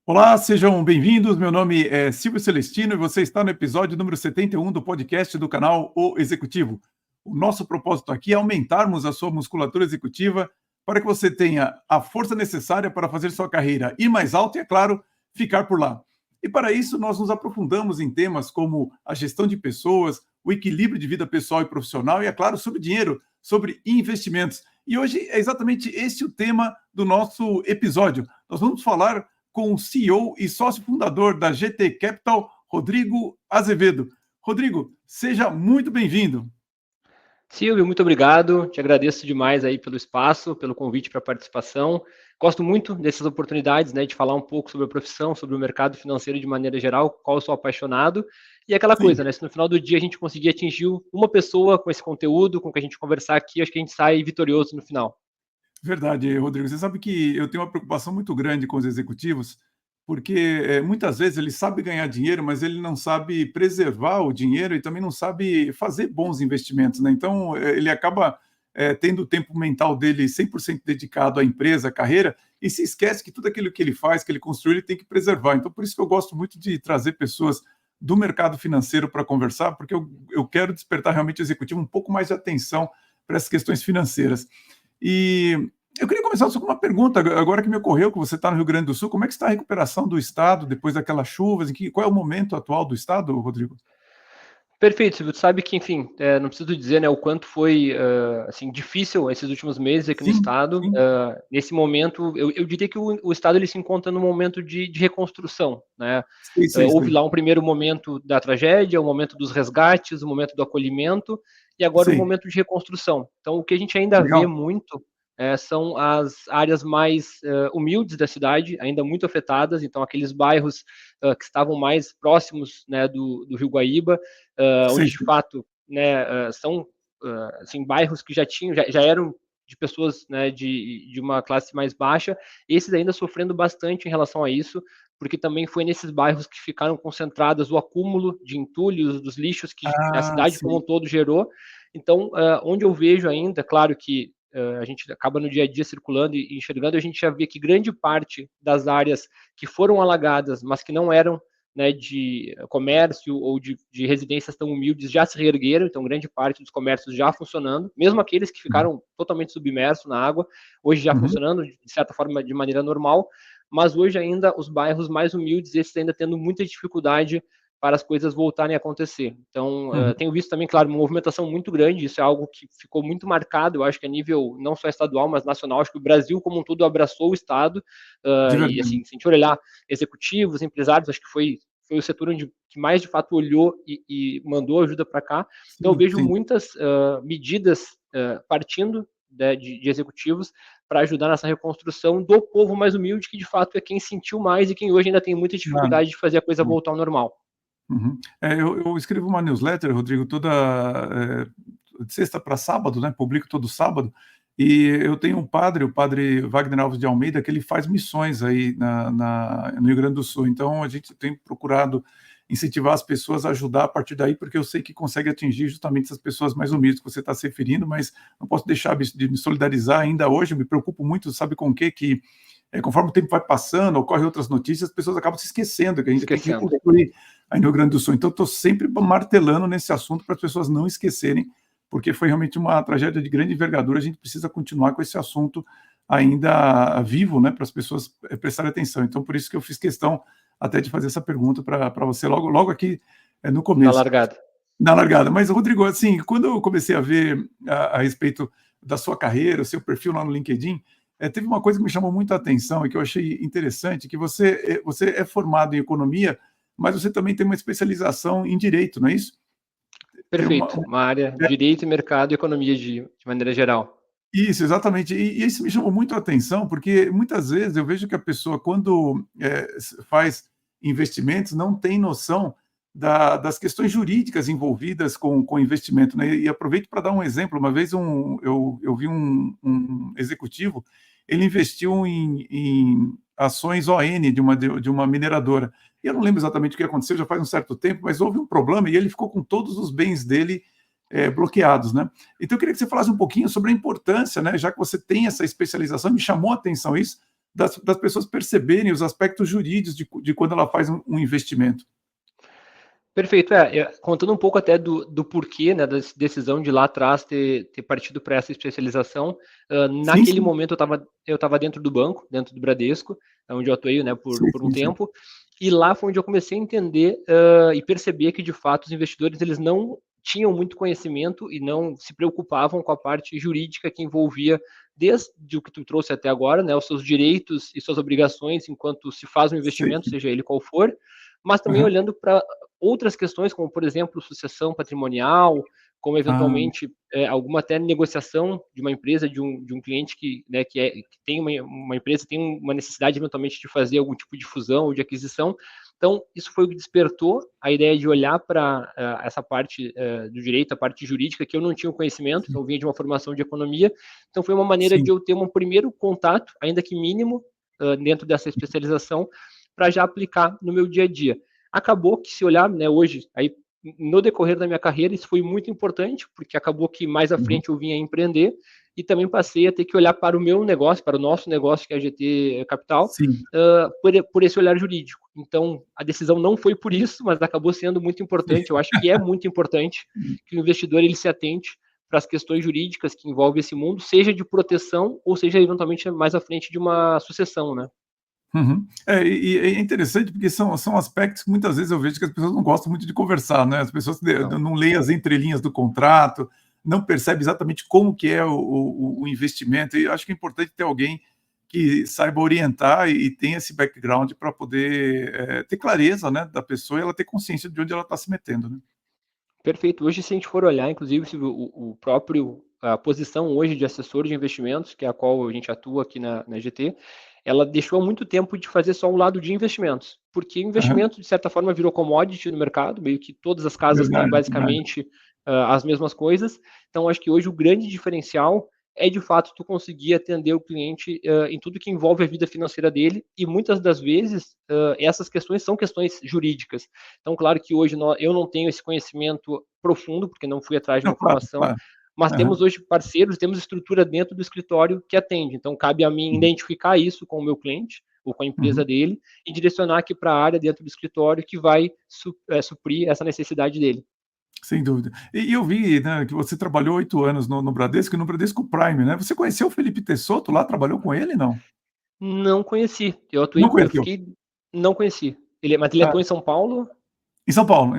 Olá, sejam bem-vindos. Meu nome é Silvio Celestino e você está no episódio número 71 do podcast do canal O Executivo. O nosso propósito aqui é aumentarmos a sua musculatura executiva para que você tenha a força necessária para fazer sua carreira ir mais alto e, é claro, ficar por lá. E para isso, nós nos aprofundamos em temas como a gestão de pessoas, o equilíbrio de vida pessoal e profissional e, é claro, sobre dinheiro, sobre investimentos. E hoje é exatamente esse o tema do nosso episódio. Nós vamos falar com o CEO e sócio fundador da GT Capital, Rodrigo Azevedo. Rodrigo, seja muito bem-vindo. Silvio, muito obrigado. Te agradeço demais aí pelo espaço, pelo convite para a participação. Gosto muito dessas oportunidades, né, de falar um pouco sobre a profissão, sobre o mercado financeiro de maneira geral, qual eu sou apaixonado. E aquela Sim, coisa, né, se no final do dia a gente conseguir atingir uma pessoa com esse conteúdo, com o que a gente conversar aqui, acho que a gente sai vitorioso no final. verdade, Rodrigo. Você sabe que eu tenho uma preocupação muito grande com os executivos, porque muitas vezes ele sabe ganhar dinheiro, mas ele não sabe preservar o dinheiro e também não sabe fazer bons investimentos, né? Então, ele acaba tendo o tempo mental dele 100% dedicado à empresa, à carreira, e se esquece que tudo aquilo que ele faz, que ele construiu, ele tem que preservar. Então, por isso que eu gosto muito de trazer pessoas do mercado financeiro para conversar, porque eu quero despertar realmente o executivo um pouco mais de atenção para essas questões financeiras. E eu queria começar só com uma pergunta, agora que me ocorreu, que você está no Rio Grande do Sul, como é que está a recuperação do Estado depois daquelas chuvas? Qual é o momento atual do Estado, Rodrigo? Perfeito, Silvio. Tu sabe que, enfim, não preciso dizer, né, o quanto foi assim, difícil esses últimos meses aqui no Sim, Estado. sim, Nesse momento, eu diria que o Estado ele se encontra num momento de reconstrução, né? sei, sei, Houve sei. lá um primeiro momento da tragédia, o momento dos resgates, o momento do acolhimento, e agora o Sei, momento de reconstrução. Então, o que a gente ainda vê legal. muito são as áreas mais humildes da cidade, ainda muito afetadas, então aqueles bairros que estavam mais próximos, né, do Rio Guaíba, Sei, onde de sei. fato, né, são assim, bairros que já eram de pessoas, né, de uma classe mais baixa, esses ainda sofrendo bastante em relação a isso, porque também foi nesses bairros que ficaram concentradas o acúmulo de entulhos, dos lixos que a Ah, cidade como sei. um todo gerou. Então, onde eu vejo ainda, claro que a gente acaba no dia a dia circulando e enxergando, a gente já vê que grande parte das áreas que foram alagadas, mas que não eram, né, de comércio ou de residências tão humildes já se reergueram, então grande parte dos comércios já funcionando, mesmo aqueles que Uhum, ficaram totalmente submersos na água, hoje já uhum, funcionando de certa forma de maneira normal, mas hoje ainda os bairros mais humildes, esses ainda tendo muita dificuldade para as coisas voltarem a acontecer. Então, uhum. tenho visto também, claro, uma movimentação muito grande, isso é algo que ficou muito marcado, eu acho que a nível não só estadual, mas nacional, acho que o Brasil como um todo abraçou o Estado, De e verdade. assim, se a gente olhar executivos, empresários, acho que foi o setor onde que mais de fato olhou e mandou ajuda para cá. Então eu Sim, vejo sim. muitas medidas partindo, né, de executivos para ajudar nessa reconstrução do povo mais humilde, que de fato é quem sentiu mais e quem hoje ainda tem muita Ah, dificuldade de fazer a coisa voltar ao normal. uhum. Eu escrevo uma newsletter, Rodrigo, toda de sexta para sábado, né? Publico todo sábado. E eu tenho um padre, o padre Wagner Alves de Almeida, que ele faz missões aí no Rio Grande do Sul. Então a gente tem procurado incentivar as pessoas a ajudar a partir daí, porque eu sei que consegue atingir justamente essas pessoas mais humildes que você está se referindo, mas não posso deixar de me solidarizar ainda hoje. Eu me preocupo muito, sabe com o quê? Que conforme o tempo vai passando, ocorrem outras notícias, as pessoas acabam se esquecendo que a gente tem que Esquecendo. reconstruir aí no Rio Grande do Sul. Então, estou sempre martelando nesse assunto para as pessoas não esquecerem, porque foi realmente uma tragédia de grande envergadura. A gente precisa continuar com esse assunto ainda vivo, né, para as pessoas prestarem atenção. Então, por isso que eu fiz questão até de fazer essa pergunta para você logo aqui no Na começo, largada. na largada. Mas, Rodrigo, assim, quando eu comecei a ver a respeito da sua carreira, o seu perfil lá no LinkedIn, teve uma coisa que me chamou muito a atenção e que eu achei interessante, que você é formado em economia, mas você também tem uma especialização em direito, não é isso? Tem Perfeito. Uma área é, direito, mercado e economia de maneira geral. isso, exatamente. E isso me chamou muito a atenção, porque muitas vezes eu vejo que a pessoa, quando faz investimentos, não tem noção das questões jurídicas envolvidas com investimento, né? E aproveito para dar um exemplo. Uma vez eu vi um executivo, ele investiu em ações ON de uma mineradora. E eu não lembro exatamente o que aconteceu, já faz um certo tempo, mas houve um problema e ele ficou com todos os bens dele bloqueados, né? Então, eu queria que você falasse um pouquinho sobre a importância, né, já que você tem essa especialização, me chamou a atenção isso, das pessoas perceberem os aspectos jurídicos de quando ela faz um investimento. Perfeito. Contando um pouco até do porquê, né, da decisão de lá atrás ter partido para essa especialização, Sim, naquele sim. momento eu estava dentro do banco, dentro do Bradesco, onde eu atuei, né, Sim, por um sim, sim. tempo, e lá foi onde eu comecei a entender e perceber que, de fato, os investidores eles não tinham muito conhecimento e não se preocupavam com a parte jurídica que envolvia desde o que tu trouxe até agora, né, os seus direitos e suas obrigações enquanto se faz um Sei. investimento, seja ele qual for, mas também Aham. olhando para outras questões, como, por exemplo, sucessão patrimonial, como Ah, eventualmente alguma até negociação de uma empresa, de um cliente que, né, que tem uma empresa, tem uma necessidade eventualmente de fazer algum tipo de fusão ou de aquisição. Então, isso foi o que despertou a ideia de olhar para essa parte do direito, a parte jurídica, que eu não tinha o conhecimento, sim, então eu vinha de uma formação de economia. Então, foi uma maneira de sim. eu ter um primeiro contato, ainda que mínimo, dentro dessa especialização, para já aplicar no meu dia a dia. Acabou que, se olhar, né, hoje, aí, no decorrer da minha carreira, isso foi muito importante, porque acabou que mais à Uhum. frente eu vim a empreender e também passei a ter que olhar para o meu negócio, para o nosso negócio, que é a GT Capital, Sim. por esse olhar jurídico. Então, a decisão não foi por isso, mas acabou sendo muito importante. Eu acho que é muito importante que o investidor ele se atente para as questões jurídicas que envolvem esse mundo, seja de proteção ou seja eventualmente mais à frente de uma sucessão, né? Uhum. E é interessante porque são aspectos que muitas vezes eu vejo que as pessoas não gostam muito de conversar, né, as pessoas Não. não leem as entrelinhas do contrato, não percebe exatamente como que é o investimento, e eu acho que é importante ter alguém que saiba orientar e tenha esse background para poder, ter clareza, né, da pessoa e ela ter consciência de onde ela está se metendo, né. Perfeito. Hoje, se a gente for olhar, inclusive, se o próprio a posição hoje de assessor de investimentos, que é a qual a gente atua aqui na GT, ela deixou há muito tempo de fazer só um lado de investimentos, porque Aham. investimento, de certa forma, virou commodity no mercado, meio que todas as casas têm Verdade, verdade. basicamente as mesmas coisas. Então, acho que hoje o grande diferencial é, de fato, tu conseguir atender o cliente em tudo que envolve a vida financeira dele, e muitas das vezes essas questões são questões jurídicas. Então, claro que hoje eu não tenho esse conhecimento profundo, porque não fui atrás de Não, uma claro, formação, claro. mas temos Aham. hoje parceiros, temos estrutura dentro do escritório que atende. Então, cabe a mim Uhum. identificar isso com o meu cliente ou com a empresa Uhum. dele e direcionar aqui para a área dentro do escritório que vai suprir essa necessidade dele. Sem dúvida. E eu vi, né, que você trabalhou 8 anos no Bradesco e no Bradesco Prime, né. Você conheceu o Felipe Tessotto lá, trabalhou com ele, não? Não conheci. Não Eu conheceu? fiquei, não conheci. Mas ele Ah, atua em São Paulo? Em São Paulo,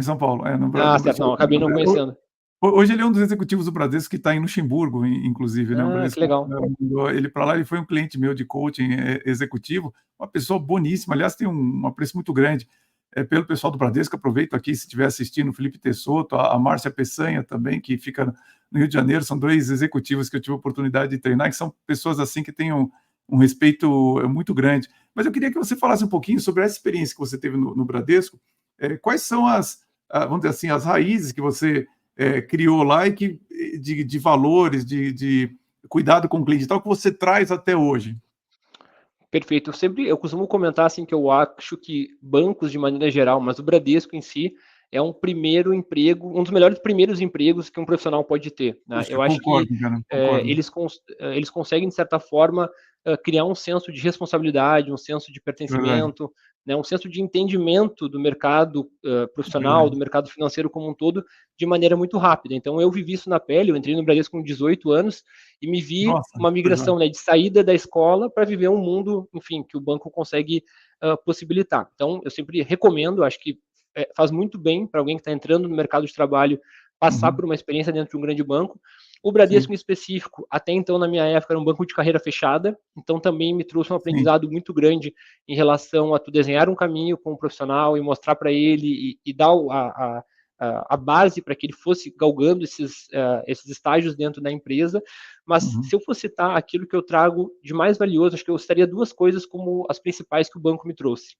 Ah, No certo. Não, acabei não conhecendo. hoje ele é um dos executivos do Bradesco que está em Luxemburgo, inclusive, né, o Ah, que Bradesco, legal. mandou ele para lá, ele foi um cliente meu de coaching, executivo, uma pessoa boníssima, aliás, tem um apreço muito grande, pelo pessoal do Bradesco. Aproveito aqui, se estiver assistindo, o Felipe Tessotto, a Márcia Peçanha também, que fica no Rio de Janeiro, são 2 executivos que eu tive a oportunidade de treinar, que são pessoas, assim, que têm um respeito muito grande. Mas eu queria que você falasse um pouquinho sobre essa experiência que você teve no Bradesco, quais são vamos dizer assim, as raízes que você criou lá e que de valores, de cuidado com o cliente e tal, que você traz até hoje. Perfeito. Eu costumo comentar assim que eu acho que bancos de maneira geral, mas o Bradesco em si é um primeiro emprego, um dos melhores primeiros empregos que um profissional pode ter, né? Puxa, Eu acho que concordo, cara, concordo. eles conseguem de certa forma criar um senso de responsabilidade, um senso de Verdade, pertencimento, né? Um senso de entendimento do mercado profissional, verdade. do mercado financeiro como um todo, de maneira muito rápida. Então eu vivi isso na pele. Eu entrei no Bradesco com 18 anos e me vi Nossa, uma que legal. migração, né, de saída da escola para viver um mundo, enfim, que o banco consegue possibilitar. Então, eu sempre recomendo, acho que faz muito bem para alguém que está entrando no mercado de trabalho passar Uhum, por uma experiência dentro de um grande banco. O sim, Bradesco, em específico, até então, na minha época, era um banco de carreira fechada, então também me trouxe um sim. aprendizado muito grande em relação a tu desenhar um caminho com o profissional e mostrar para ele e dar a base para que ele fosse galgando esses estágios dentro da empresa. Mas Uhum, se eu fosse citar aquilo que eu trago de mais valioso, acho que eu citaria duas coisas como as principais que o banco me trouxe.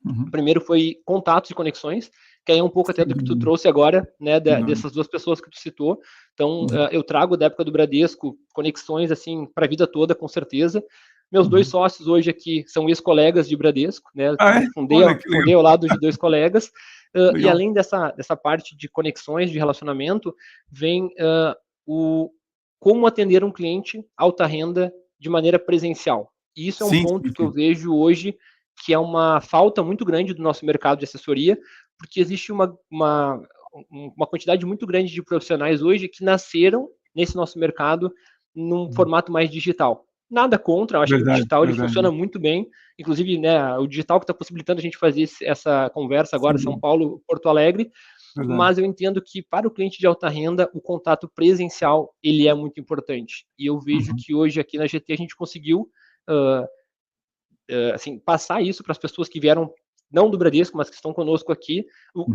O uhum. primeiro foi contatos e conexões, que aí é um pouco até Sem do que tu dúvida, trouxe agora, né, sem dúvida. dessas duas pessoas que tu citou. Então, Uhum, eu trago da época do Bradesco conexões assim para a vida toda, com certeza. Meus dois uhum. sócios hoje aqui são ex-colegas de Bradesco, né? Ah, é? Olha, que legal, Fundei ao lado de dois colegas. E legal. além dessa parte de conexões, de relacionamento, vem o como atender um cliente alta renda de maneira presencial. E isso é um Sim, sim, ponto que eu sim. vejo hoje que é uma falta muito grande do nosso mercado de assessoria, porque existe uma quantidade muito grande de profissionais hoje que nasceram nesse nosso mercado num formato mais digital. Nada contra, eu acho que o Verdade, digital ele verdade. funciona muito bem, inclusive, né, o digital que está possibilitando a gente fazer essa conversa agora, Sem São dúvida, Paulo, Porto Alegre, verdade. mas eu entendo que para o cliente de alta renda, o contato presencial ele é muito importante. E eu vejo Uhum, que hoje aqui na GT a gente conseguiu uh, assim, passar isso para as pessoas que vieram não do Bradesco, mas que estão conosco aqui,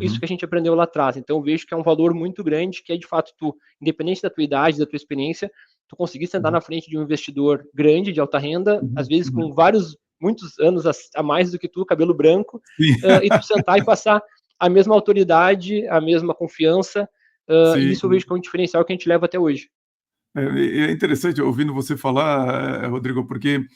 isso uhum, que a gente aprendeu lá atrás. Então, eu vejo que é um valor muito grande, que é de fato tu, independente da tua idade, da tua experiência, tu conseguir sentar uhum, na frente de um investidor grande de alta renda, às uhum, vezes uhum. com muitos anos a mais do que tu, cabelo branco, Sim, e tu sentar e passar a mesma autoridade, a mesma confiança, e isso eu sim. vejo que é um diferencial que a gente leva até hoje. É interessante ouvindo você falar, Rodrigo, porque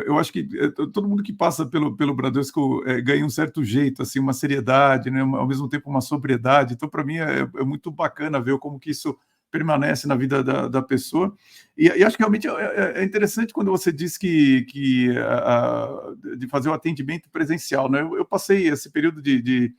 eu acho que todo mundo que passa pelo Bradesco ganha um certo jeito, assim, uma seriedade, né, ao mesmo tempo uma sobriedade. Então, para mim, é muito bacana ver como que isso permanece na vida da pessoa. E acho que realmente é interessante quando você diz de fazer o atendimento presencial. Né? Eu passei esse período de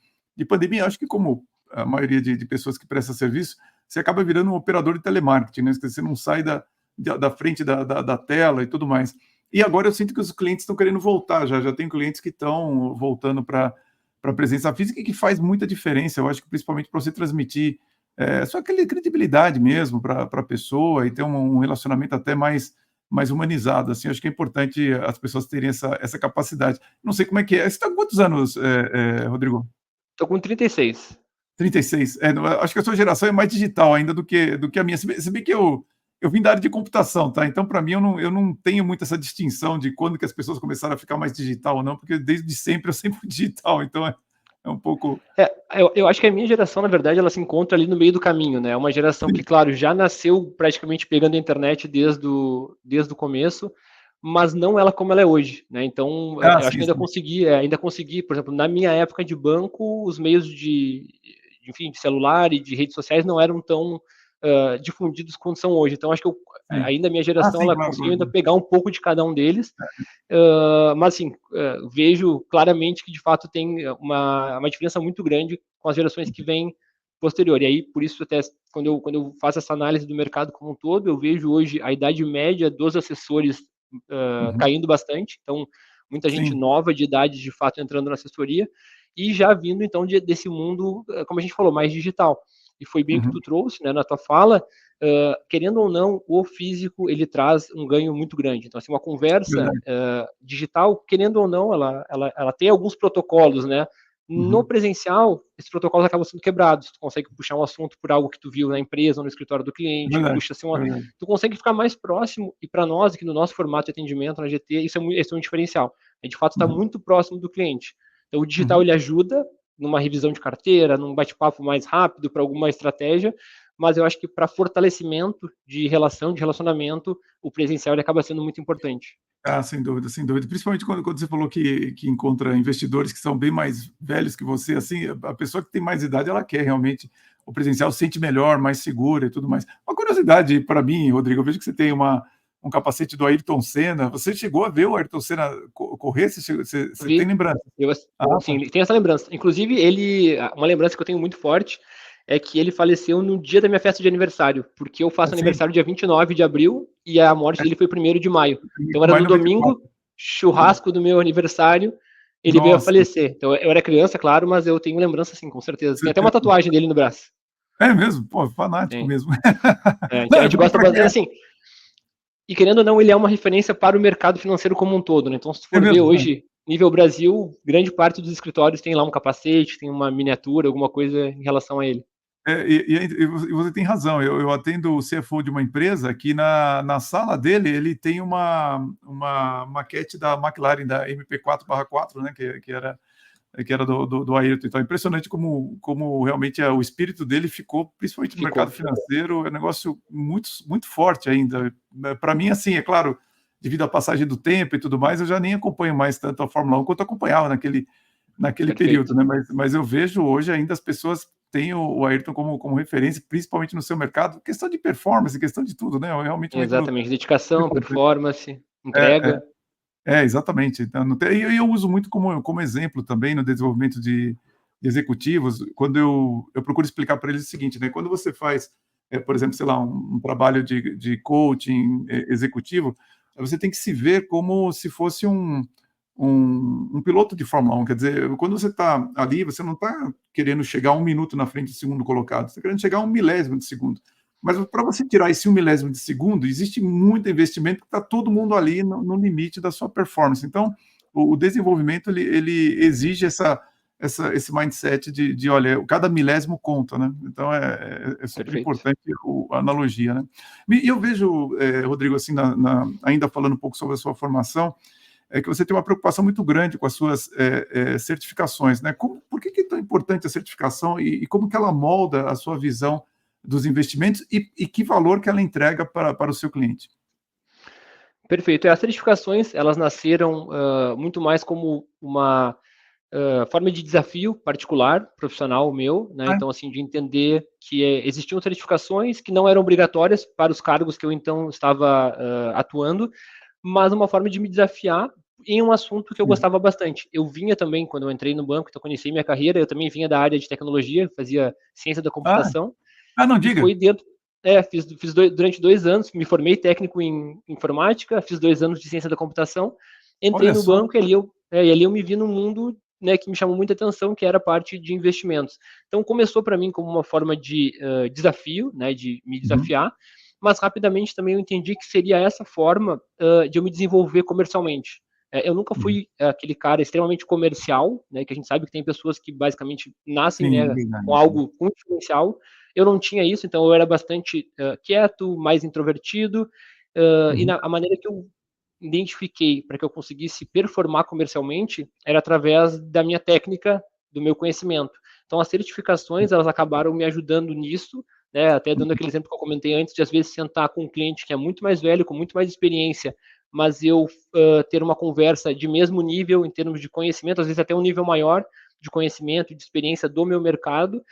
pandemia, acho que como a maioria de pessoas que prestam serviço, você acaba virando um operador de telemarketing, né? Você não sai da frente da tela e tudo mais. E agora eu sinto que os clientes estão querendo voltar, já tem clientes que estão voltando para a presença física e que faz muita diferença, eu acho que principalmente para você transmitir só aquela credibilidade mesmo para a pessoa e ter um relacionamento até mais humanizado, assim, acho que é importante as pessoas terem essa capacidade. Não sei como é que é. Você está com quantos anos, Rodrigo? Estou com 36. 36. Acho que a sua geração é mais digital ainda do que a minha. Se bem que eu vim da área de computação, tá? Então, para mim, eu não tenho muito essa distinção de quando que as pessoas começaram a ficar mais digital ou não, porque desde sempre eu sempre fui digital, então é um pouco. Eu acho que a minha geração, na verdade, ela se encontra ali no meio do caminho, né? É uma geração que, claro, já nasceu praticamente pegando a internet desde o começo, mas não ela como ela é hoje, né? Então, Ah, eu acho sim, que sim. ainda consegui, por exemplo, na minha época de banco, os meios enfim, de celular e de redes sociais não eram tão difundidos quanto são hoje. Então, acho que Sim. ainda a minha Ah, geração, sim, ela claro, conseguiu claro, ainda claro. pegar um pouco de cada um deles, mas assim, vejo claramente que de fato tem uma diferença muito grande com as gerações que vêm posterior. E aí, por isso, até quando eu faço essa análise do mercado como um todo, eu vejo hoje a idade média dos assessores Uhum. caindo bastante. Então, muita gente Sim. nova de idade de fato entrando na assessoria e já vindo então desse mundo, como a gente falou, mais digital. E foi bem o que tu Uhum. trouxe, né, na tua fala, querendo ou não, o físico ele traz um ganho muito grande. Então, assim, uma conversa Verdade. digital, querendo ou não, ela tem alguns protocolos, né? No Uhum. presencial, esses protocolos acabam sendo quebrados. Tu consegue puxar um assunto por algo que tu viu na empresa ou no escritório do cliente, Verdade. puxa assim, Verdade. tu consegue ficar mais próximo. E para nós, aqui no nosso formato de atendimento na GT, esse é um diferencial. É de fato estar Uhum. muito próximo do cliente. Então, o digital Uhum. ele ajuda numa revisão de carteira, num bate-papo mais rápido para alguma estratégia, mas eu acho que para fortalecimento de relação, de relacionamento, o presencial ele acaba sendo muito importante. Ah, sem dúvida, sem dúvida. Principalmente quando você falou que encontra investidores que são bem mais velhos que você, assim, a pessoa que tem mais idade, ela quer realmente o presencial, se sente melhor, mais segura e tudo mais. Uma curiosidade para mim, Rodrigo, eu vejo que você tem um capacete do Ayrton Senna. Você chegou a ver o Ayrton Senna correr? Você tem Vi, lembrança? eu, Ah, sim, tem essa lembrança. Inclusive, uma lembrança que eu tenho muito forte é que ele faleceu no dia da minha festa de aniversário, porque eu faço assim, aniversário dia 29 de abril e a morte dele foi 1º de maio. Então era mais no 94. domingo, churrasco do meu aniversário, ele veio a Nossa, falecer. Então eu era criança, claro, mas eu tenho lembrança, sim, com certeza. você Tem até uma tatuagem dele no braço. é mesmo? Pô, fanático Tem. mesmo. A Não, é gente porque gosta para quem bastante, assim, e querendo ou não, ele é uma referência para o mercado financeiro como um todo, né? Então, se tu é for ver mesmo, é. hoje, nível Brasil, grande parte dos escritórios tem lá um capacete, tem uma miniatura, alguma coisa em relação a ele. E você tem razão, eu atendo o CFO de uma empresa que na sala dele ele tem uma maquete da McLaren, da MP4/4, né, que era do Ayrton. Então é impressionante como realmente o espírito dele ficou, principalmente no mercado Ficou. financeiro, é um negócio muito, muito forte ainda. Para mim, assim, é claro, devido à passagem do tempo e tudo mais, eu já nem acompanho mais tanto a Fórmula 1 quanto acompanhava naquele período, Perfeito. né? Mas eu vejo hoje ainda as pessoas têm o Ayrton como referência, principalmente no seu mercado, questão de performance, questão de tudo, né? Realmente o Ayrton Exatamente. foi Dedicação, completo. performance, É, é. entrega. Exatamente. Então, não tem, e eu uso muito como exemplo também no desenvolvimento de executivos, quando eu procuro explicar para eles o seguinte, né? Quando você faz, por exemplo, sei lá, um trabalho de coaching executivo, você tem que se ver como se fosse um piloto de Fórmula 1. Quer dizer, quando você está ali, você não está querendo chegar 1 minuto na frente do segundo colocado, você está querendo chegar a 1 milésimo de segundo. Mas para você tirar esse 1 milésimo de segundo, existe muito investimento, porque está todo mundo ali no limite da sua performance. Então, o desenvolvimento, ele exige esse mindset de, olha, cada milésimo conta, né? Então, é super Perfeito. importante a analogia, né? E eu vejo, Rodrigo, assim, ainda falando um pouco sobre a sua formação, que você tem uma preocupação muito grande com as suas certificações, né? Por que é tão importante a certificação e como que ela molda a sua visão dos investimentos e que valor que ela entrega para o seu cliente? Perfeito. As certificações, elas nasceram muito mais como uma forma de desafio particular, profissional meu, né? Ah, Então, assim, de entender que existiam certificações que não eram obrigatórias para os cargos que eu então estava atuando, mas uma forma de me desafiar em um assunto que eu sim. gostava bastante. Eu vinha também, quando eu entrei no banco, então conheci minha carreira, eu também vinha da área de tecnologia, fazia ciência da Ah, computação, não, e diga. foi dentro. Durante 2 anos, me formei técnico em informática, fiz 2 anos de ciência da computação, entrei Olha no só. banco e ali eu me vi no mundo, né, que me chamou muita atenção, que era a parte de investimentos. Então começou para mim como uma forma de desafio, né, de me Uhum, desafiar, mas rapidamente também eu entendi que seria essa forma de eu me desenvolver comercialmente. Eu nunca uhum. fui aquele cara extremamente comercial, né, que a gente sabe que tem pessoas que basicamente nascem, Sim, né, com verdade. algo, com diferencial. Eu não tinha isso, então eu era bastante quieto, mais introvertido, e Uhum, a maneira que eu identifiquei para que eu conseguisse performar comercialmente era através da minha técnica, do meu conhecimento. Então, as certificações, elas acabaram me ajudando nisso, né? Até dando aquele exemplo que eu comentei antes, de às vezes sentar com um cliente que é muito mais velho, com muito mais experiência, mas eu ter uma conversa de mesmo nível em termos de conhecimento, às vezes até um nível maior de conhecimento, de experiência do meu mercado,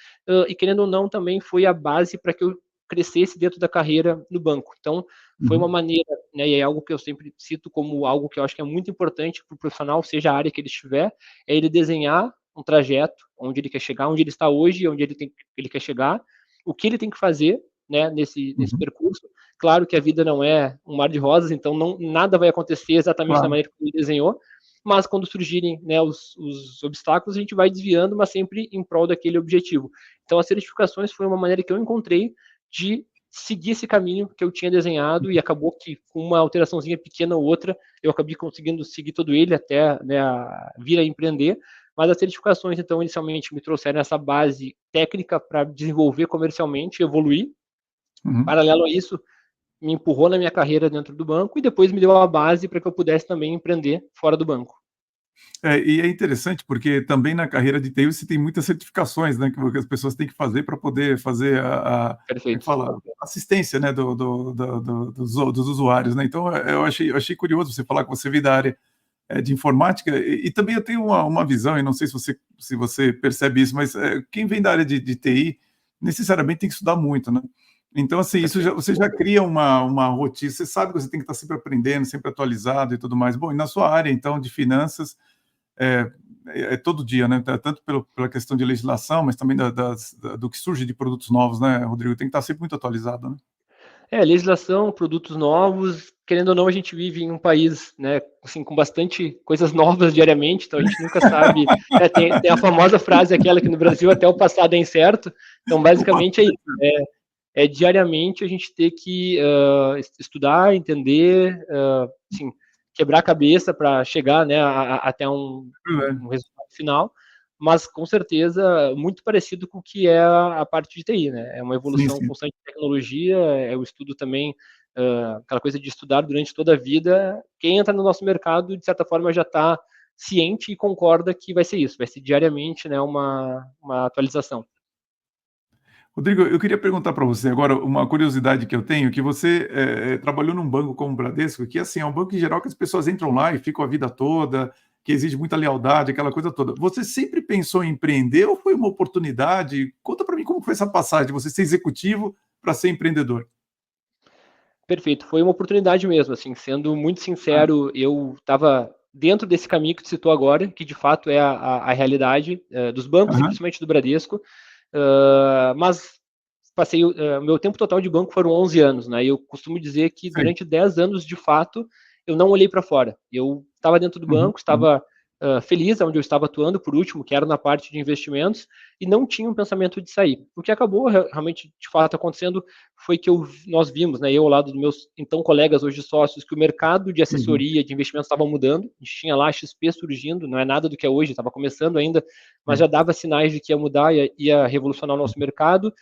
e querendo ou não, também foi a base para que eu crescesse dentro da carreira no banco. Então, foi uma uhum, maneira, né, e é algo que eu sempre cito como algo que eu acho que é muito importante para o profissional, seja a área que ele estiver, é ele desenhar um trajeto, onde ele quer chegar, onde ele está hoje, onde ele quer chegar, o que ele tem que fazer, né, nesse uhum. percurso. Claro que a vida não é um mar de rosas, então nada vai acontecer exatamente da Claro. maneira que ele desenhou, mas quando surgirem, né, os obstáculos, a gente vai desviando, mas sempre em prol daquele objetivo. Então, as certificações foi uma maneira que eu encontrei de seguir esse caminho que eu tinha desenhado e acabou que com uma alteraçãozinha pequena ou outra, eu acabei conseguindo seguir todo ele até, né, vir a empreender. Mas as certificações, então, inicialmente me trouxeram essa base técnica para desenvolver comercialmente, evoluir. Uhum. Paralelo a isso, me empurrou na minha carreira dentro do banco e depois me deu a base para que eu pudesse também empreender fora do banco. E é interessante porque também na carreira de TI você tem muitas certificações, né, que as pessoas têm que fazer para poder fazer como é que Perfeito. fala? Assistência, né, dos usuários, né. Então, eu achei curioso você falar que você veio da área, de informática e também eu tenho uma visão, e não sei se você percebe isso, mas, quem vem da área de TI, necessariamente tem que estudar muito, né. Então, assim, isso Perfeito. você já cria uma rotina, você sabe que você tem que estar sempre aprendendo, sempre atualizado e tudo mais. Bom, e na sua área, então, de finanças, é, é todo dia, né? Tanto pela questão de legislação, mas também do que surge de produtos novos, né, Rodrigo? Tem que estar sempre muito atualizado, né? Legislação, produtos novos, querendo ou não, a gente vive em um país, né, assim, com bastante coisas novas diariamente, então a gente nunca sabe, tem a famosa frase aquela que no Brasil até o passado é incerto, então O basicamente é isso, passado diariamente a gente ter que estudar, entender, assim, quebrar a cabeça para chegar, né, até é verdade. um resultado final, mas com certeza muito parecido com o que é a parte de TI, né? É uma Sim, evolução sim. constante de tecnologia, é o estudo também, aquela coisa de estudar durante toda a vida. Quem entra no nosso mercado, de certa forma, já está ciente e concorda que vai ser isso, vai ser diariamente, né, uma atualização. Rodrigo, eu queria perguntar para você agora uma curiosidade que eu tenho, que você trabalhou num banco como o Bradesco, que assim, é um banco em geral que as pessoas entram lá e ficam a vida toda, que exige muita lealdade, aquela coisa toda. Você sempre pensou em empreender ou foi uma oportunidade? Conta para mim como foi essa passagem de você ser executivo para ser empreendedor. Perfeito, foi uma oportunidade mesmo, assim, sendo muito Ah, sincero, eu estava dentro desse caminho que tu citou agora, que de fato é a realidade dos bancos e aham, principalmente do Bradesco, mas passei o meu tempo total de banco foram 11 anos, né? E eu costumo dizer que sei. durante 10 anos, de fato, eu não olhei para fora. Eu estava dentro do Uhum, banco, uhum, estava feliz onde eu estava atuando, por último, que era na parte de investimentos, e não tinha um pensamento de sair. O que acabou realmente, de fato, acontecendo foi que nós vimos, né, eu ao lado dos meus então colegas, hoje sócios, que o mercado de uhum, assessoria de investimentos estava mudando. A gente tinha lá a XP surgindo, não é nada do que é hoje, estava começando ainda, mas sim. já dava sinais de que ia mudar, ia revolucionar o nosso mercado.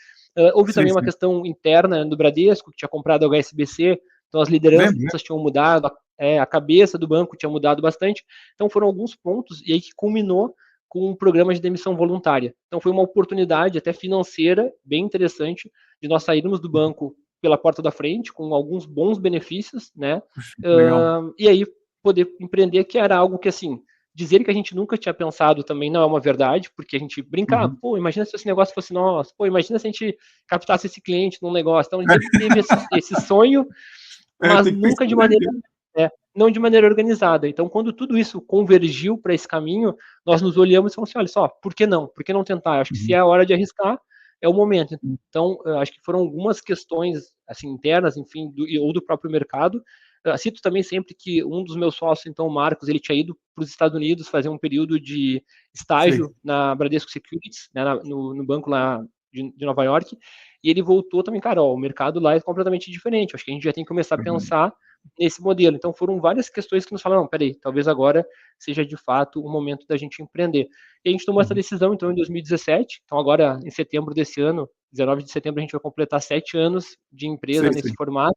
Houve Sei, também uma sei. questão interna do Bradesco, que tinha comprado o HSBC, então as lideranças Lembro, tinham mudado, a cabeça do banco tinha mudado bastante. Então foram alguns pontos, e aí que culminou com um programa de demissão voluntária. Então foi uma oportunidade até financeira bem interessante de nós sairmos do banco pela porta da frente, com alguns bons benefícios, né? puxa, que legal. E aí poder empreender, que era algo que, assim, dizer que a gente nunca tinha pensado também não é uma verdade, porque a gente brinca, Uhum. pô, imagina se esse negócio fosse nosso, pô, imagina se a gente captasse esse cliente num negócio. Então a gente sempre teve esse sonho, mas Tem que pensar nunca de maneira, grande, né. não de maneira organizada. Então, quando tudo isso convergiu para esse caminho, nós nos olhamos e falamos assim: olha só, por que não? Por que não tentar? Eu acho que se Uhum. é a hora de arriscar, é o momento. Sim, Então, eu acho que foram algumas questões assim internas, enfim, ou do próprio mercado. Cito também sempre que um dos meus sócios, então, o Marcos, ele tinha ido para os Estados Unidos fazer um período de sei. estágio na Bradesco Securities, né, no banco lá de Nova York, e ele voltou também, cara, ó, o mercado lá é completamente diferente. Acho que a gente já tem que começar a Verdade. pensar nesse modelo. Então foram várias questões que nos falaram, não, peraí, talvez agora seja de fato o momento da gente empreender. E a gente tomou essa Uhum. decisão então em 2017, então agora em setembro desse ano, 19 de setembro, a gente vai completar 7 anos de empresa Sei, nesse sei. formato,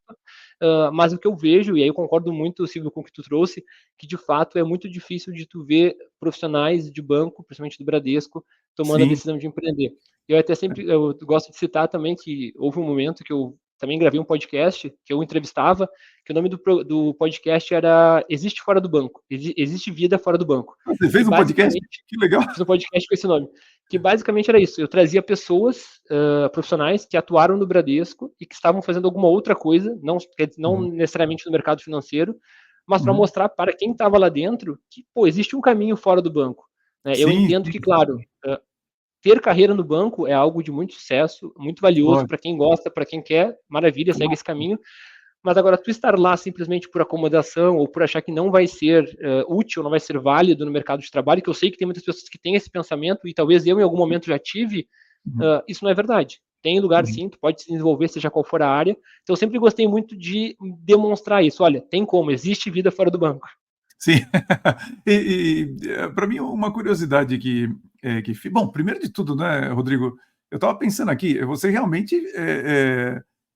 mas o que eu vejo, e aí eu concordo muito, Silvio, com o que tu trouxe, que de fato é muito difícil de tu ver profissionais de banco, principalmente do Bradesco, tomando a Sim. decisão de empreender. Eu até sempre eu gosto de citar também que houve um momento que eu também gravei um podcast que eu entrevistava, que o nome do podcast era Existe Fora do Banco, Existe Vida Fora do Banco, Ah, você que fez um podcast? basicamente, Que legal. fiz um podcast com esse nome, que basicamente era isso, eu trazia pessoas profissionais que atuaram no Bradesco e que estavam fazendo alguma outra coisa, não Uhum. necessariamente no mercado financeiro, mas para Uhum. mostrar para quem estava lá dentro que, pô, existe um caminho fora do banco. Né? Eu Sim, entendo sim, que, claro, ter carreira no banco é algo de muito sucesso, muito valioso lógico. para quem gosta, para quem quer, maravilha, segue esse caminho. Mas agora, tu estar lá simplesmente por acomodação ou por achar que não vai ser útil, não vai ser válido no mercado de trabalho, que eu sei que tem muitas pessoas que têm esse pensamento, e talvez eu em algum momento já tive, Uhum. isso não é verdade. Tem lugar Uhum. sim, tu pode se desenvolver, seja qual for a área. Então, eu sempre gostei muito de demonstrar isso. Olha, tem como, existe vida fora do banco. Sim. Para mim uma curiosidade bom, primeiro de tudo, né, Rodrigo, eu estava pensando aqui, você realmente,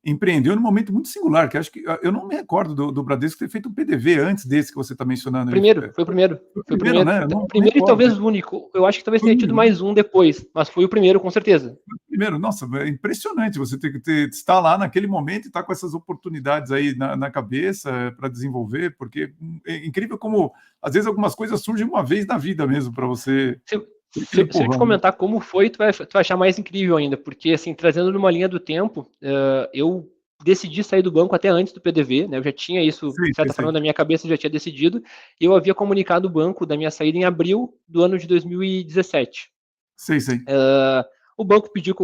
empreendeu num momento muito singular, que acho que eu não me recordo do Bradesco ter feito um PDV antes desse que você está mencionando. Ele Primeiro, foi o primeiro. foi o Foi o primeiro, primeiro. né, eu não Primeiro e recordo. talvez o único. Eu acho que talvez Foi o tenha tido único, né? mais um depois, mas foi o primeiro, com certeza. Primeiro, nossa, é impressionante você ter que estar lá naquele momento e estar com essas oportunidades aí na cabeça para desenvolver, porque é incrível como, às vezes, algumas coisas surgem uma vez na vida mesmo para você Se, ter aquele se eu te empurrão, né? comentar como foi, tu vai achar mais incrível ainda, porque, assim, trazendo numa linha do tempo, eu decidi sair do banco até antes do PDV, né? Eu já tinha isso, Sei, de sei, certa sei. forma, na minha cabeça, eu já tinha decidido, e eu havia comunicado o banco da minha saída em abril do ano de 2017. Sei, sei. O banco pediu que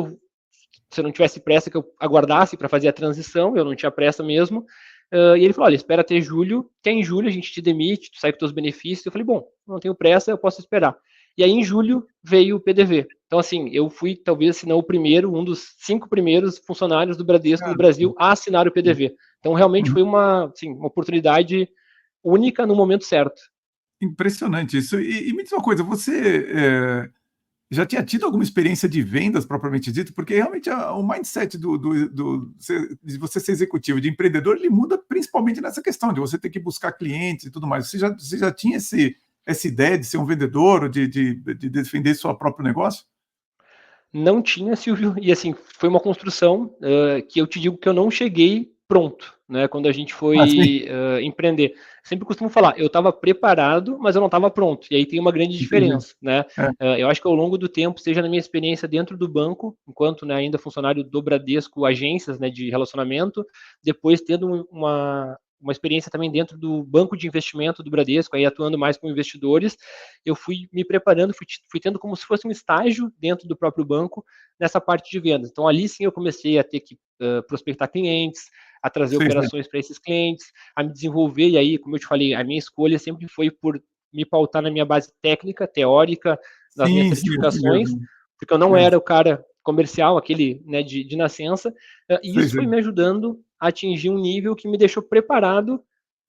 se eu não tivesse pressa, que eu aguardasse para fazer a transição, eu não tinha pressa mesmo. E ele falou: olha, espera até julho, que em julho a gente te demite, tu sai com teus benefícios. Eu falei: bom, não tenho pressa, eu posso esperar. E aí em julho veio o PDV. Então, assim, eu fui, talvez, se não o primeiro, um dos 5 primeiros funcionários do Bradesco no Caramba. Brasil a assinar o PDV. Então, realmente Uhum. foi assim, uma oportunidade única no momento certo. Impressionante isso. Me diz uma coisa, você, já tinha tido alguma experiência de vendas propriamente dito? Porque realmente o mindset de você ser executivo, de empreendedor, ele muda principalmente nessa questão de você ter que buscar clientes e tudo mais. Você já tinha essa ideia de ser um vendedor, ou de defender seu próprio negócio? Não tinha, Silvio, e assim, foi uma construção que eu te digo que eu não cheguei pronto. né, quando a gente Ah, sim, foi empreender. Sempre costumo falar, eu estava preparado, mas eu não estava pronto. E aí tem uma grande entendi. diferença, né? É, Eu acho que ao longo do tempo, seja na minha experiência dentro do banco, enquanto, né, ainda funcionário do Bradesco, agências, né, de relacionamento, depois tendo uma experiência também dentro do banco de investimento do Bradesco, aí atuando mais com investidores, eu fui me preparando, fui tendo como se fosse um estágio dentro do próprio banco nessa parte de vendas. Então ali sim eu comecei a ter que prospectar clientes, a trazer sei, sei. operações para esses clientes, a me desenvolver, e aí, como eu te falei, a minha escolha sempre foi por me pautar na minha base técnica, teórica, nas minhas Sim, sim, assim certificações, mesmo. porque eu não É, era o cara comercial, aquele, né, de nascença, e sei, isso foi sei. me ajudando a atingir um nível que me deixou preparado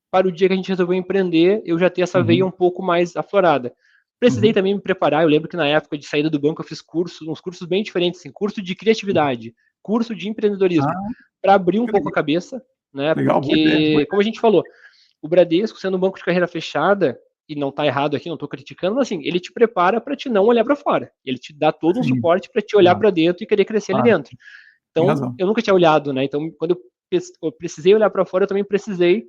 para o dia que a gente resolveu empreender, eu já ter essa veia Uhum, um pouco mais aflorada. Precisei uhum. também me preparar, eu lembro que na época de saída do banco eu fiz cursos, uns cursos bem diferentes, assim, curso de criatividade, curso de empreendedorismo, Ah, para abrir um que pouco a legal. cabeça, né? Legal, boa ideia, boa Porque, como a ideia. gente falou, o Bradesco, sendo um banco de carreira fechada, e não está errado aqui, não estou criticando, mas assim, ele te prepara para te não olhar para fora. Ele te dá todo um Sim, suporte para te olhar claro, para dentro e querer crescer ali claro, dentro. tem Então, razão. eu nunca tinha olhado, né? Então, quando eu precisei olhar para fora, eu também precisei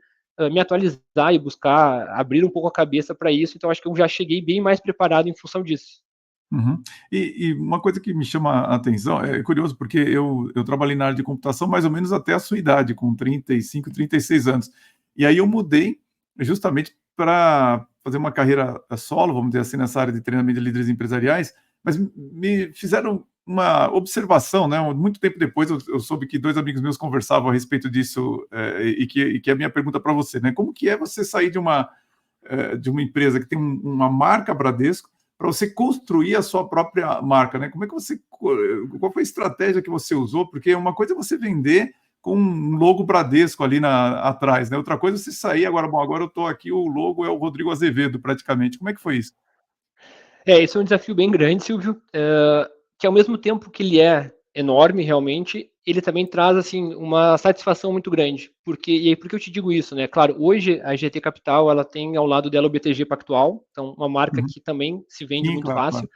me atualizar e buscar abrir um pouco a cabeça para isso. Então, acho que eu já cheguei bem mais preparado em função disso. Uhum. E uma coisa que me chama a atenção, é curioso, porque eu trabalhei na área de computação mais ou menos até a sua idade, com 35, 36 anos. E aí eu mudei justamente para fazer uma carreira solo, vamos dizer assim, nessa área de treinamento de líderes empresariais, mas me fizeram uma observação, né? Muito tempo depois eu soube que 2 amigos meus conversavam a respeito disso, e que é a minha pergunta para você, né? Como que é você sair de uma empresa que tem uma marca Bradesco para você construir a sua própria marca, né? Como é que você, qual foi a estratégia que você usou? Porque uma coisa é você vender com um logo Bradesco ali atrás, né? Outra coisa é você sair agora, bom, agora eu estou aqui, o logo é o Rodrigo Azevedo praticamente. Como é que foi isso? Esse é um desafio bem grande, Silvio, que ao mesmo tempo que ele é enorme, realmente, ele também traz, assim, uma satisfação muito grande. E aí, por que eu te digo isso, né? Claro, hoje a GT Capital, ela tem ao lado dela o BTG Pactual, então uma marca Uhum. que também se vende Sim, muito claro, claro, fácil.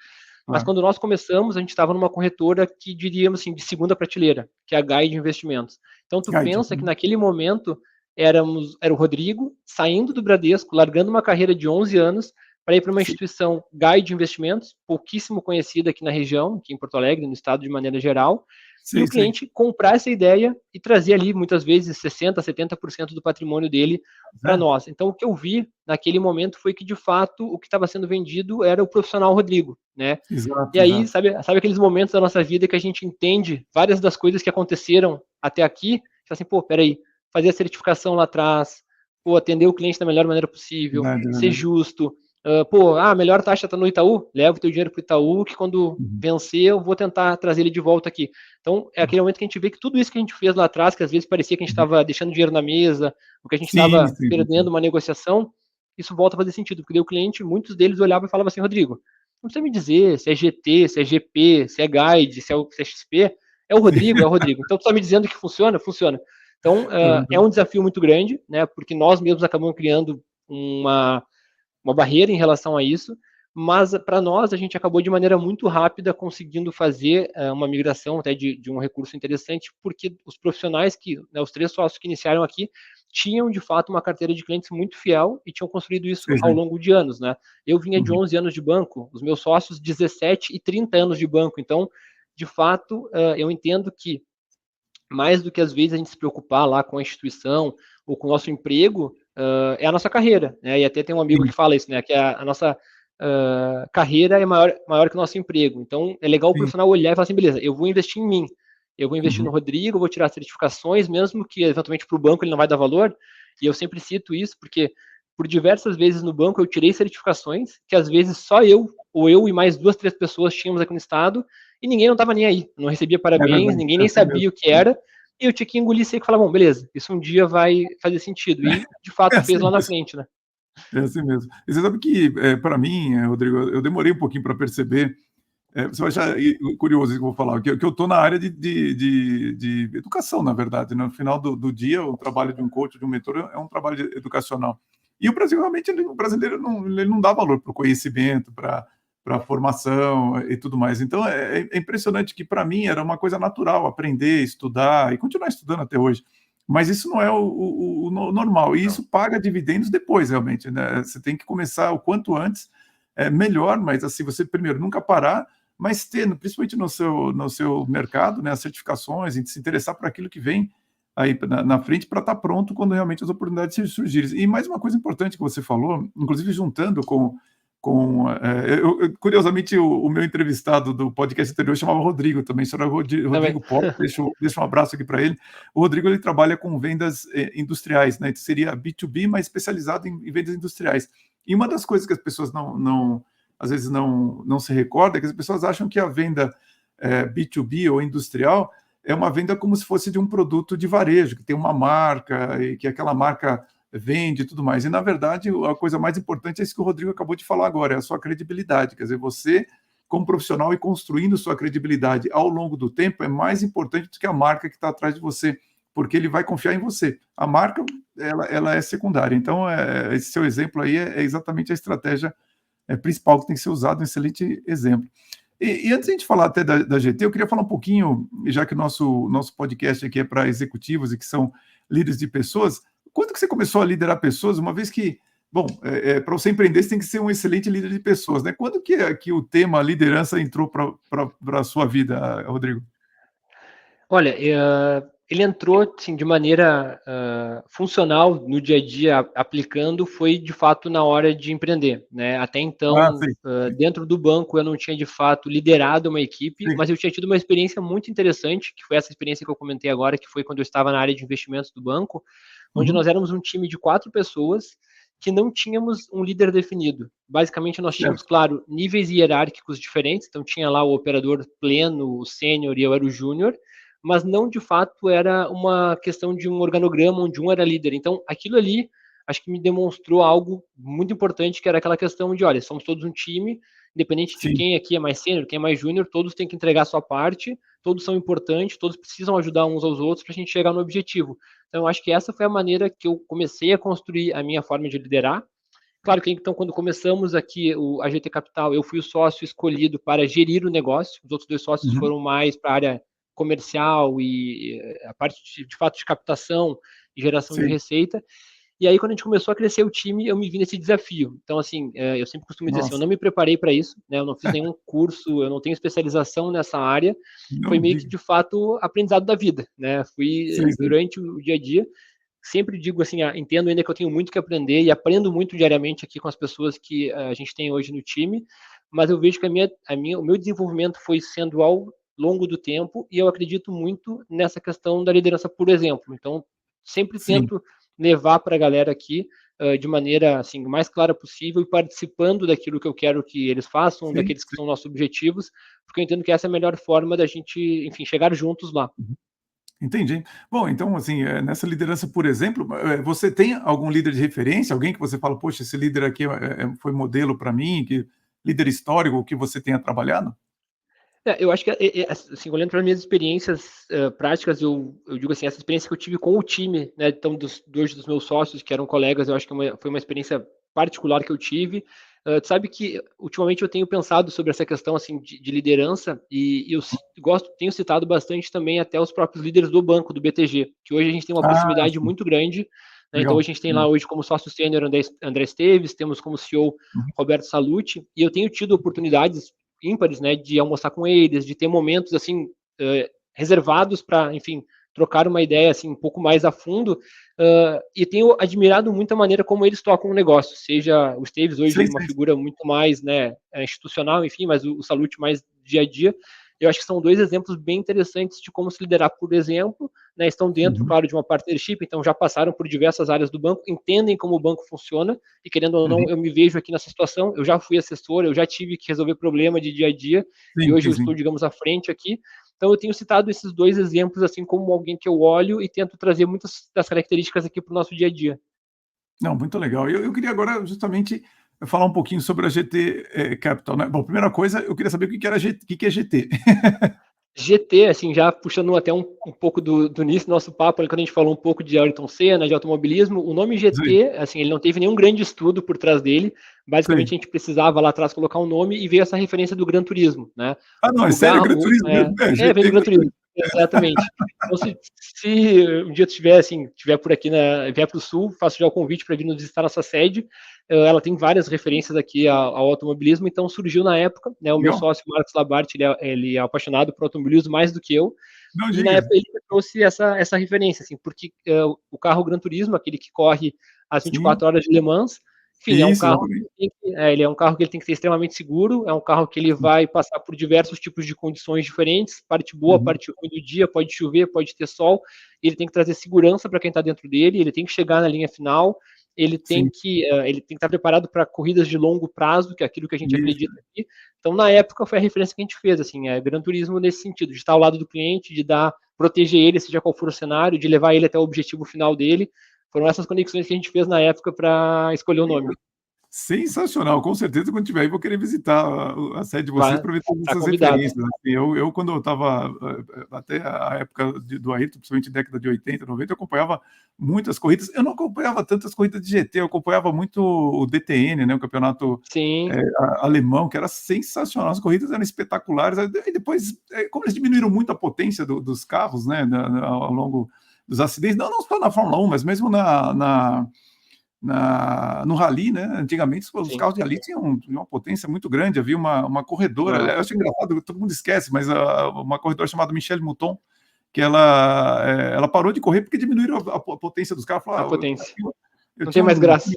Mas claro. quando nós começamos, a gente estava numa corretora que diríamos assim, de segunda prateleira, que é a Guide Investimentos. Então tu Guide. pensa que naquele momento era o Rodrigo saindo do Bradesco, largando uma carreira de 11 anos para ir para uma Sim, instituição Guide Investimentos, pouquíssimo conhecida aqui na região, aqui em Porto Alegre, no estado de maneira geral, e o sei, sei. cliente comprar essa ideia e trazer ali muitas vezes 60, 70% do patrimônio dele para É, nós. Então o que eu vi naquele momento foi que de fato o que estava sendo vendido era o profissional Rodrigo, né? E exato, aí, exato. sabe aqueles momentos da nossa vida que a gente entende várias das coisas que aconteceram até aqui? Tipo assim, pô, peraí, fazer a certificação lá atrás, pô, atender o cliente da melhor maneira possível, Verdade, ser verdade. justo, pô, a melhor taxa está no Itaú, leva o teu dinheiro para o Itaú, que quando Uhum. vencer eu vou tentar trazer ele de volta aqui. Então, é aquele momento que a gente vê que tudo isso que a gente fez lá atrás, que às vezes parecia que a gente Uhum. estava deixando dinheiro na mesa, ou que a gente Sim, estava sim, perdendo sim. uma negociação, isso volta a fazer sentido, porque daí o cliente, muitos deles olhavam e falavam assim, Rodrigo, não precisa me dizer se é GT, se é GP, se é Guide, se é XP. É o Sim. Rodrigo, é o Rodrigo. Então, tu está me dizendo que funciona? Funciona. Então, é Uhum. um desafio muito grande, né? Porque nós mesmos acabamos criando uma barreira em relação a isso, mas para nós a gente acabou de maneira muito rápida conseguindo fazer uma migração até de um recurso interessante, porque os profissionais né, os 3 sócios que iniciaram aqui tinham de fato uma carteira de clientes muito fiel e tinham construído isso Sei, ao sei. longo de anos, né? Eu vinha de Uhum. 11 anos de banco, os meus sócios 17 e 30 anos de banco, então de fato eu entendo que mais do que às vezes a gente se preocupar lá com a instituição ou com o nosso emprego, é a nossa carreira, né? E até tem um amigo Sim, que fala isso, né? Que a nossa carreira é maior que o nosso emprego. Então é legal o sim. profissional olhar e falar assim, beleza, eu vou investir em mim, eu vou investir no Uhum. Rodrigo, eu vou tirar certificações, mesmo que eventualmente para o banco ele não vai dar valor. E eu sempre cito isso porque por diversas vezes no banco eu tirei certificações que às vezes só eu ou eu e mais 2, 3 pessoas tínhamos aqui no estado e ninguém não estava nem aí, não recebia É parabéns, verdade, ninguém é nem assim mesmo. sabia o que era, e eu tinha que engolir seco e falar, bom, beleza, isso um dia vai fazer sentido. E de É fato assim fez lá na mesmo. frente, né? É assim mesmo. E você sabe que, para mim, Rodrigo, eu demorei um pouquinho para perceber, você vai achar curioso isso que eu vou falar, que eu estou na área de educação, na verdade, né? No final do dia, o trabalho de um coach, de um mentor, é um trabalho educacional. E o Brasil, realmente, o brasileiro não, ele não dá valor para o conhecimento, para a formação e tudo mais. Então, é impressionante que, para mim, era uma coisa natural aprender, estudar e continuar estudando até hoje. mas isso não é o normal, e Não. isso paga dividendos depois, realmente, né? Você tem que começar o quanto antes, melhor, mas assim, você primeiro nunca parar, mas ter, principalmente no seu mercado, né, as certificações, e se interessar por aquilo que vem aí na frente para estar pronto quando realmente as oportunidades surgirem. E mais uma coisa importante que você falou, inclusive juntando curiosamente, o meu entrevistado do podcast anterior chamava Rodrigo também, isso era Também. Rodrigo Pop, deixa um abraço aqui para ele. O Rodrigo, ele trabalha com vendas industriais, né? Seria B2B, mas especializado em vendas industriais. E uma das coisas que as pessoas às vezes não se recordam é que as pessoas acham que a venda B2B ou industrial é uma venda como se fosse de um produto de varejo, que tem uma marca e que aquela marca vende e tudo mais. E, na verdade, a coisa mais importante é isso que o Rodrigo acabou de falar agora, é a sua credibilidade. Quer dizer, você, como profissional, e construindo sua credibilidade ao longo do tempo, é mais importante do que a marca que está atrás de você, porque ele vai confiar em você. A marca, ela é secundária. Então, esse seu exemplo aí é exatamente a estratégia principal que tem que ser usado, um excelente exemplo. E antes de a gente falar até da GT, eu queria falar um pouquinho, já que o nosso podcast aqui é para executivos e que são líderes de pessoas, quando que você começou a liderar pessoas, uma vez que, bom, para você empreender, você tem que ser um excelente líder de pessoas, né? Quando que o tema liderança entrou para a sua vida, Rodrigo? Olha, ele entrou assim, de maneira funcional no dia a dia, aplicando, foi de fato na hora de empreender, né? Até Ah, então, sim, dentro do banco, eu não tinha de fato liderado uma equipe, sim. mas eu tinha tido uma experiência muito interessante, que foi essa experiência que eu comentei agora, que foi quando eu estava na área de investimentos do banco, onde Uhum, nós éramos um time de 4 pessoas que não tínhamos um líder definido. Basicamente, nós tínhamos, certo. claro, níveis hierárquicos diferentes, então tinha lá o operador pleno, o sênior e eu era o júnior, mas não de fato era uma questão de um organograma onde um era líder. Então, aquilo ali, acho que me demonstrou algo muito importante, que era aquela questão de, olha, somos todos um time, independente de Sim, quem aqui é mais sênior, quem é mais júnior, todos têm que entregar a sua parte, todos são importantes, todos precisam ajudar uns aos outros para a gente chegar no objetivo. Então, acho que essa foi a maneira que eu comecei a construir a minha forma de liderar. Claro que então, quando começamos aqui a GT Capital, eu fui o sócio escolhido para gerir o negócio, os outros 2 sócios uhum, foram mais para a área comercial e a parte de fato de captação e geração de sim. receita. E aí, quando a gente começou a crescer o time, eu me vi nesse desafio. Então, assim, eu sempre costumo dizer assim, eu Nossa, não me preparei para isso, né? Eu não fiz nenhum curso, eu não tenho especialização nessa área. Foi não meio que, diga. de fato, aprendizado da vida, né? Fui Sim, sim. durante o dia a dia. Sempre digo assim, entendo ainda que eu tenho muito que aprender e aprendo muito diariamente aqui com as pessoas que a gente tem hoje no time, mas eu vejo que o meu desenvolvimento foi sendo ao longo do tempo e eu acredito muito nessa questão da liderança, por exemplo. Então, sempre Sim, tento levar para a galera aqui de maneira assim mais clara possível e participando daquilo que eu quero que eles façam, sim, daqueles que sim. são nossos objetivos, porque eu entendo que essa é a melhor forma da gente, enfim, chegar juntos lá. Entendi. Bom, então, assim, nessa liderança, por exemplo, você tem algum líder de referência, alguém que você fala, poxa, esse líder aqui foi modelo para mim, líder histórico que você tenha trabalhado? Eu acho que, assim, olhando para as minhas experiências práticas, eu digo assim, essa experiência que eu tive com o time, né, então, dois dos meus sócios, que eram colegas, eu acho que foi uma experiência particular que eu tive. Tu sabe que, ultimamente, eu tenho pensado sobre essa questão, assim, de liderança, e eu tenho citado bastante também até os próprios líderes do banco, do BTG, que hoje a gente tem uma Ah, proximidade sim, muito grande, né, então a legal, gente tem lá legal. hoje como sócio sênior André Esteves, temos como CEO Uhum. Roberto Salute, e eu tenho tido oportunidades ímpares, né, de almoçar com eles, de ter momentos assim reservados para, enfim, trocar uma ideia assim um pouco mais a fundo. E tenho admirado muito a maneira como eles tocam o negócio. Seja o Esteves hoje Sim, uma sim, figura muito mais, né, institucional, enfim, mas o Salute mais dia a dia. Eu acho que são 2 exemplos bem interessantes de como se liderar, por exemplo, né, estão dentro, uhum, claro, de uma partnership, então já passaram por diversas áreas do banco, entendem como o banco funciona, e querendo ou uhum. não, eu me vejo aqui nessa situação, eu já fui assessor, eu já tive que resolver problema de dia a dia, e Sim, hoje sim, eu estou, sim. digamos, à frente aqui. Então eu tenho citado esses 2 exemplos assim como alguém que eu olho e tento trazer muitas das características aqui para o nosso dia a dia. Não, muito legal. Eu queria agora justamente falar um pouquinho sobre a GT Capital, né? Bom, primeira coisa, eu queria saber o que que era GT, o que que é GT? GT, assim, já puxando até um pouco do início do nosso papo, quando a gente falou um pouco de Ayrton Senna, de automobilismo, o nome Sim, GT, assim, ele não teve nenhum grande estudo por trás dele, basicamente sim. a gente precisava lá atrás colocar um nome e veio essa referência do Gran Turismo, né? Ah, não, é O sério? É Gran carro, Turismo mesmo? É, GT vem do é Gran Gran Turismo. Turismo. Exatamente. Então, se um dia tu estiver assim, tiver por aqui, vier para o Sul, faço já o convite para vir nos visitar nossa sede. Ela tem várias referências aqui ao automobilismo, então surgiu na época, né, o meu Legal. sócio, Marcos Labarte, ele é apaixonado por automobilismo mais do que eu, Não e na diga. época ele me trouxe essa referência, assim, porque o carro Gran Turismo, aquele que corre as Sim, 24 horas de Le Mans, enfim, é um isso, carro exatamente. ele é um carro que ele tem que ser extremamente seguro, é um carro que ele vai passar por diversos tipos de condições diferentes, parte boa, Uhum. parte ruim do dia, pode chover, pode ter sol, ele tem que trazer segurança para quem está dentro dele, ele tem que chegar na linha final, Sim, ele tem que estar preparado para corridas de longo prazo, que é aquilo que a gente isso. acredita aqui. Então, na época, foi a referência que a gente fez, assim, Gran Turismo nesse sentido, de estar ao lado do cliente, de proteger ele, seja qual for o cenário, de levar ele até o objetivo final dele. Foram essas conexões que a gente fez na época para escolher o nome. Sensacional, com certeza quando tiver aí vou querer visitar a sede de vocês Vai, para ver todas tá essas convidado. referências, assim, eu quando eu estava, até a época do Ayrton, principalmente década de 80, 90, eu acompanhava muitas corridas, eu não acompanhava tantas corridas de GT, eu acompanhava muito o DTN, né, o campeonato, Sim, alemão, que era sensacional, as corridas eram espetaculares, aí depois, como eles diminuíram muito a potência dos carros, né, ao longo dos acidentes, não só na Fórmula 1, mas mesmo no rally, né? Antigamente os sim. carros de rally tinham uma potência muito grande, havia uma corredora, Ah, eu acho engraçado, todo mundo esquece, mas uma corredora chamada Michelle Mouton, que ela parou de correr porque diminuíram a potência dos carros, a falou, potência. eu Não tem tinha mais graça.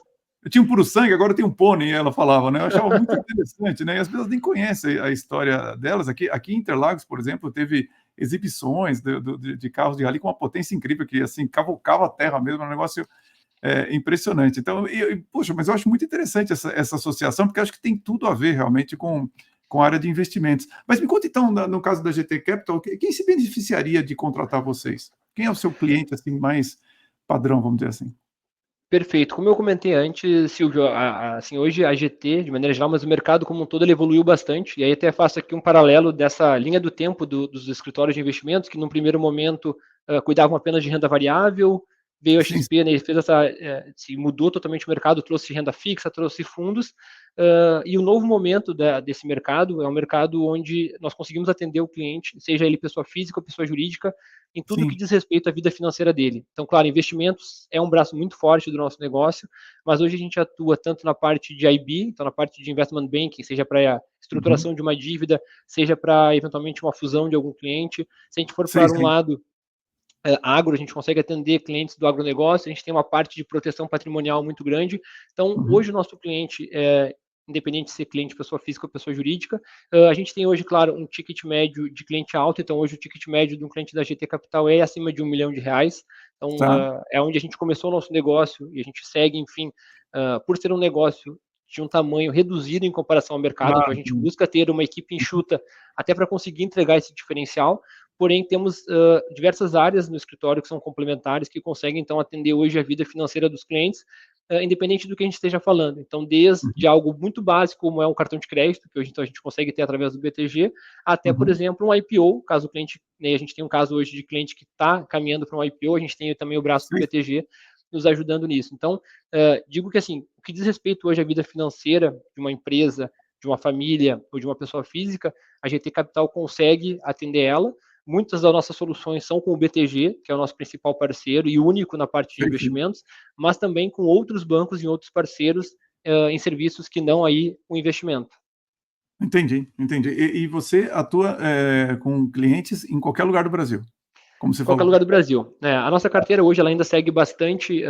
eu tinha um puro sangue, agora eu tenho um pônei, ela falava, né? Eu achava muito interessante, né? E as pessoas nem conhecem a história delas. Aqui em Interlagos, por exemplo, teve exibições de carros de rally com uma potência incrível, que assim, cavocava a terra mesmo, um negócio impressionante. Então, poxa, mas eu acho muito interessante essa associação, porque acho que tem tudo a ver realmente com a área de investimentos. Mas me conta então, no caso da GT Capital, quem se beneficiaria de contratar vocês? Quem é o seu cliente assim mais padrão, vamos dizer assim? Perfeito. Como eu comentei antes, Silvio, assim, hoje a GT, de maneira geral, mas o mercado como um todo ele evoluiu bastante, e aí até faço aqui um paralelo dessa linha do tempo dos escritórios de investimentos, que num primeiro momento cuidavam apenas de renda variável, veio a Sim, XP, né, e fez se mudou totalmente o mercado, trouxe renda fixa, trouxe fundos, e o novo momento desse mercado é um mercado onde nós conseguimos atender o cliente, seja ele pessoa física ou pessoa jurídica, em tudo que sim, diz respeito à vida financeira dele. Então, claro, investimentos é um braço muito forte do nosso negócio, mas hoje a gente atua tanto na parte de IB, então na parte de investment banking, seja para a uhum, estruturação de uma dívida, seja para eventualmente uma fusão de algum cliente. Se a gente for sei, para um sei, lado agro, a gente consegue atender clientes do agronegócio, a gente tem uma parte de proteção patrimonial muito grande. Então, uhum, hoje o nosso cliente, independente de ser cliente pessoa física ou pessoa jurídica, a gente tem hoje, claro, um ticket médio de cliente alto, então hoje o ticket médio de um cliente da GT Capital é acima de R$ 1 milhão. Então, tá, é onde a gente começou o nosso negócio e a gente segue, enfim, por ser um negócio de um tamanho reduzido em comparação ao mercado, então a claro, gente busca ter uma equipe enxuta até para conseguir entregar esse diferencial, porém temos diversas áreas no escritório que são complementares, que conseguem então atender hoje a vida financeira dos clientes, independente do que a gente esteja falando. Então, desde uhum, algo muito básico, como é um cartão de crédito, que hoje então, a gente consegue ter através do BTG, até, por uhum, exemplo, um IPO, caso o cliente, né, a gente tem um caso hoje de cliente que está caminhando para um IPO, a gente tem também o braço do sei, BTG nos ajudando nisso. Então, digo que assim, o que diz respeito hoje à vida financeira de uma empresa, de uma família ou de uma pessoa física, a GT Capital consegue atender ela. Muitas das nossas soluções são com o BTG, que é o nosso principal parceiro e único na parte de sei, sei. investimentos, mas também com outros bancos e outros parceiros em serviços que não aí o investimento. Entendi, entendi. E você atua, com clientes em qualquer lugar do Brasil, como você Qualquer falou? lugar do Brasil. A nossa carteira hoje ela ainda segue bastante